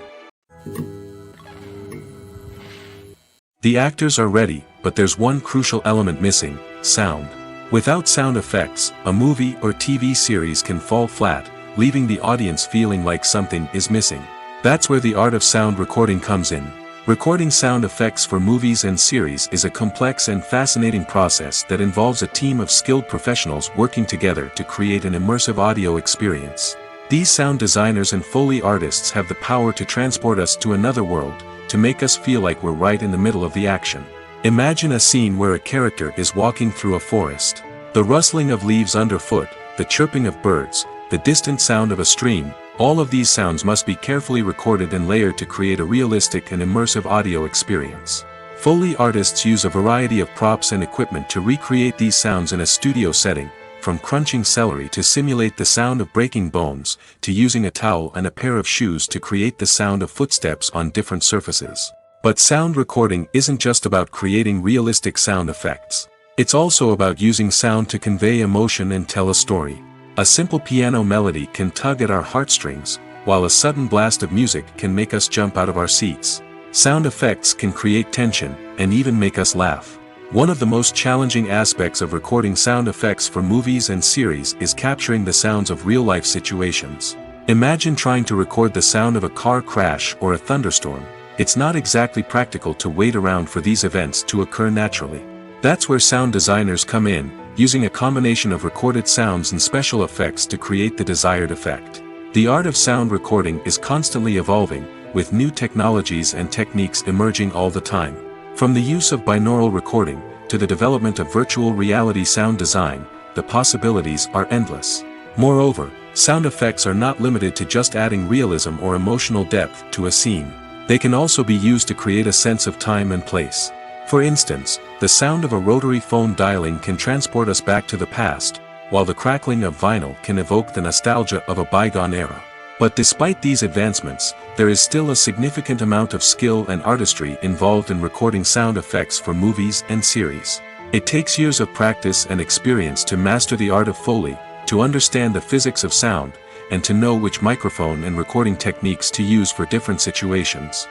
The actors are ready, but there's one crucial element missing: sound. Without sound effects, a movie or TV series can fall flat, leaving the audience feeling like something is missing. That's where the art of sound recording comes in. Recording sound effects for movies and series is a complex and fascinating process that involves a team of skilled professionals working together to create an immersive audio experience. These sound designers and Foley artists have the power to transport us to another world, to make us feel like we're right in the middle of the action. Imagine a scene where a character is walking through a forest. The rustling of leaves underfoot, the chirping of birds, the distant sound of a stream, all of these sounds must be carefully recorded and layered to create a realistic and immersive audio experience. Foley artists use a variety of props and equipment to recreate these sounds in a studio setting, from crunching celery to simulate the sound of breaking bones, to using a towel and a pair of shoes to create the sound of footsteps on different surfaces. But sound recording isn't just about creating realistic sound effects. It's also about using sound to convey emotion and tell a story. A simple piano melody can tug at our heartstrings, while a sudden blast of music can make us jump out of our seats. Sound effects can create tension, and even make us laugh. One of the most challenging aspects of recording sound effects for movies and series is capturing the sounds of real-life situations. Imagine trying to record the sound of a car crash or a thunderstorm. It's not exactly practical to wait around for these events to occur naturally. That's where sound designers come in, using a combination of recorded sounds and special effects to create the desired effect. The art of sound recording is constantly evolving, with new technologies and techniques emerging all the time. From the use of binaural recording, to the development of virtual reality sound design, the possibilities are endless. Moreover, sound effects are not limited to just adding realism or emotional depth to a scene. They can also be used to create a sense of time and place. For instance, the sound of a rotary phone dialing can transport us back to the past, while the crackling of vinyl can evoke the nostalgia of a bygone era. But despite these advancements, there is still a significant amount of skill and artistry involved in recording sound effects for movies and series. It takes years of practice and experience to master the art of Foley, to understand the physics of sound, and to know which microphone and recording techniques to use for different situations.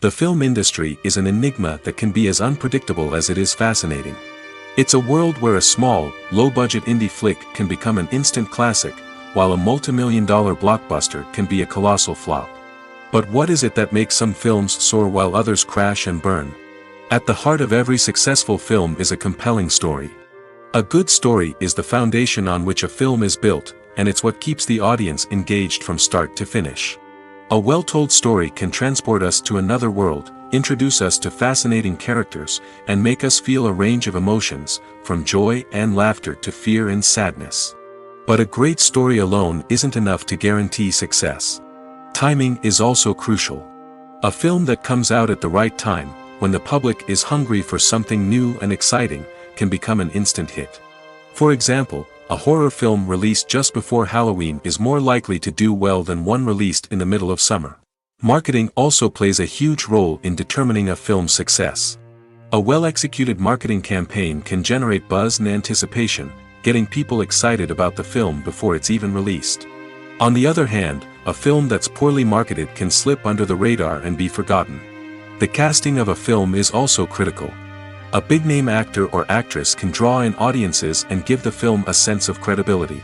The film industry is an enigma that can be as unpredictable as it is fascinating. It's a world where a small, low-budget indie flick can become an instant classic, while a multi-million-dollar blockbuster can be a colossal flop. But what is it that makes some films soar while others crash and burn? At the heart of every successful film is a compelling story. A good story is the foundation on which a film is built, and it's what keeps the audience engaged from start to finish. A well-told story can transport us to another world, introduce us to fascinating characters, and make us feel a range of emotions, from joy and laughter to fear and sadness. But a great story alone isn't enough to guarantee success. Timing is also crucial. A film that comes out at the right time, when the public is hungry for something new and exciting, can become an instant hit. For example, a horror film released just before Halloween is more likely to do well than one released in the middle of summer. Marketing also plays a huge role in determining a film's success. A well-executed marketing campaign can generate buzz and anticipation, getting people excited about the film before it's even released. On the other hand, a film that's poorly marketed can slip under the radar and be forgotten. The casting of a film is also critical. A big-name actor or actress can draw in audiences and give the film a sense of credibility.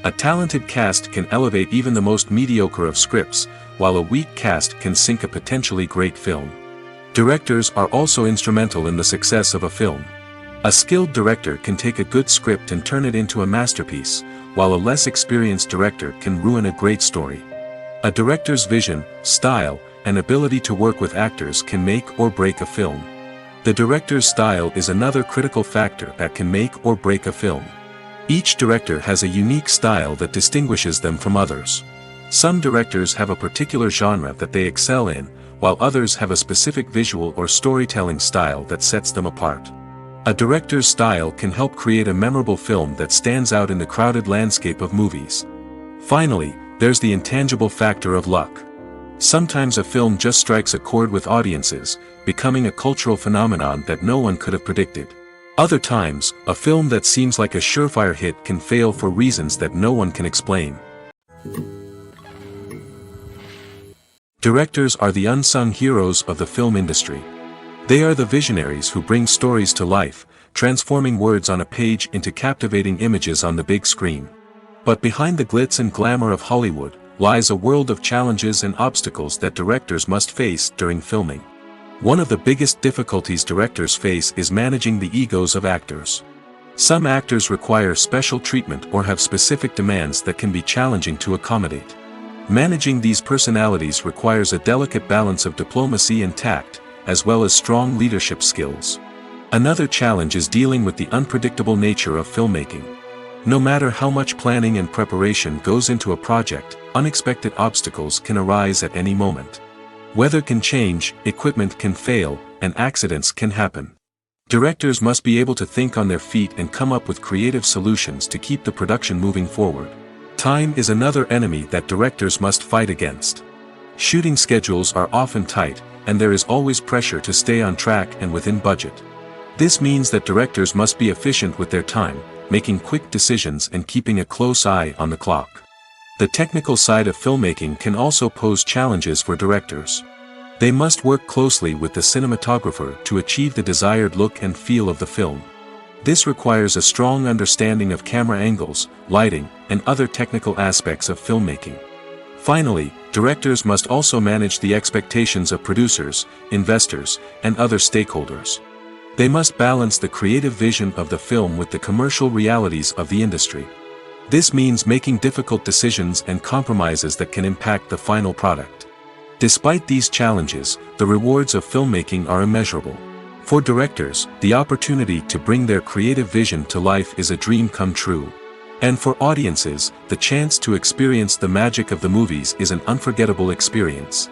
A talented cast can elevate even the most mediocre of scripts, while a weak cast can sink a potentially great film. Directors are also instrumental in the success of a film. A skilled director can take a good script and turn it into a masterpiece, while a less experienced director can ruin a great story. A director's vision, style, and ability to work with actors can make or break a film. The director's style is another critical factor that can make or break a film. Each director has a unique style that distinguishes them from others. Some directors have a particular genre that they excel in, while others have a specific visual or storytelling style that sets them apart. A director's style can help create a memorable film that stands out in the crowded landscape of movies. Finally, there's the intangible factor of luck. Sometimes a film just strikes a chord with audiences, becoming a cultural phenomenon that no one could have predicted. Other times, a film that seems like a surefire hit can fail for reasons that no one can explain. Directors are the unsung heroes of the film industry. They are the visionaries who bring stories to life, transforming words on a page into captivating images on the big screen. But behind the glitz and glamour of Hollywood, lies a world of challenges and obstacles that directors must face during filming. One of the biggest difficulties directors face is managing the egos of actors. Some actors require special treatment or have specific demands that can be challenging to accommodate. Managing these personalities requires a delicate balance of diplomacy and tact, as well as strong leadership skills. Another challenge is dealing with the unpredictable nature of filmmaking. No matter how much planning and preparation goes into a project, unexpected obstacles can arise at any moment. Weather can change, equipment can fail, and accidents can happen. Directors must be able to think on their feet and come up with creative solutions to keep the production moving forward. Time is another enemy that directors must fight against. Shooting schedules are often tight, and there is always pressure to stay on track and within budget. This means that directors must be efficient with their time, making quick decisions and keeping a close eye on the clock. The technical side of filmmaking can also pose challenges for directors. They must work closely with the cinematographer to achieve the desired look and feel of the film. This requires a strong understanding of camera angles, lighting, and other technical aspects of filmmaking. Finally, directors must also manage the expectations of producers, investors, and other stakeholders. They must balance the creative vision of the film with the commercial realities of the industry. This means making difficult decisions and compromises that can impact the final product. Despite these challenges, the rewards of filmmaking are immeasurable. For directors, the opportunity to bring their creative vision to life is a dream come true. And for audiences, the chance to experience the magic of the movies is an unforgettable experience.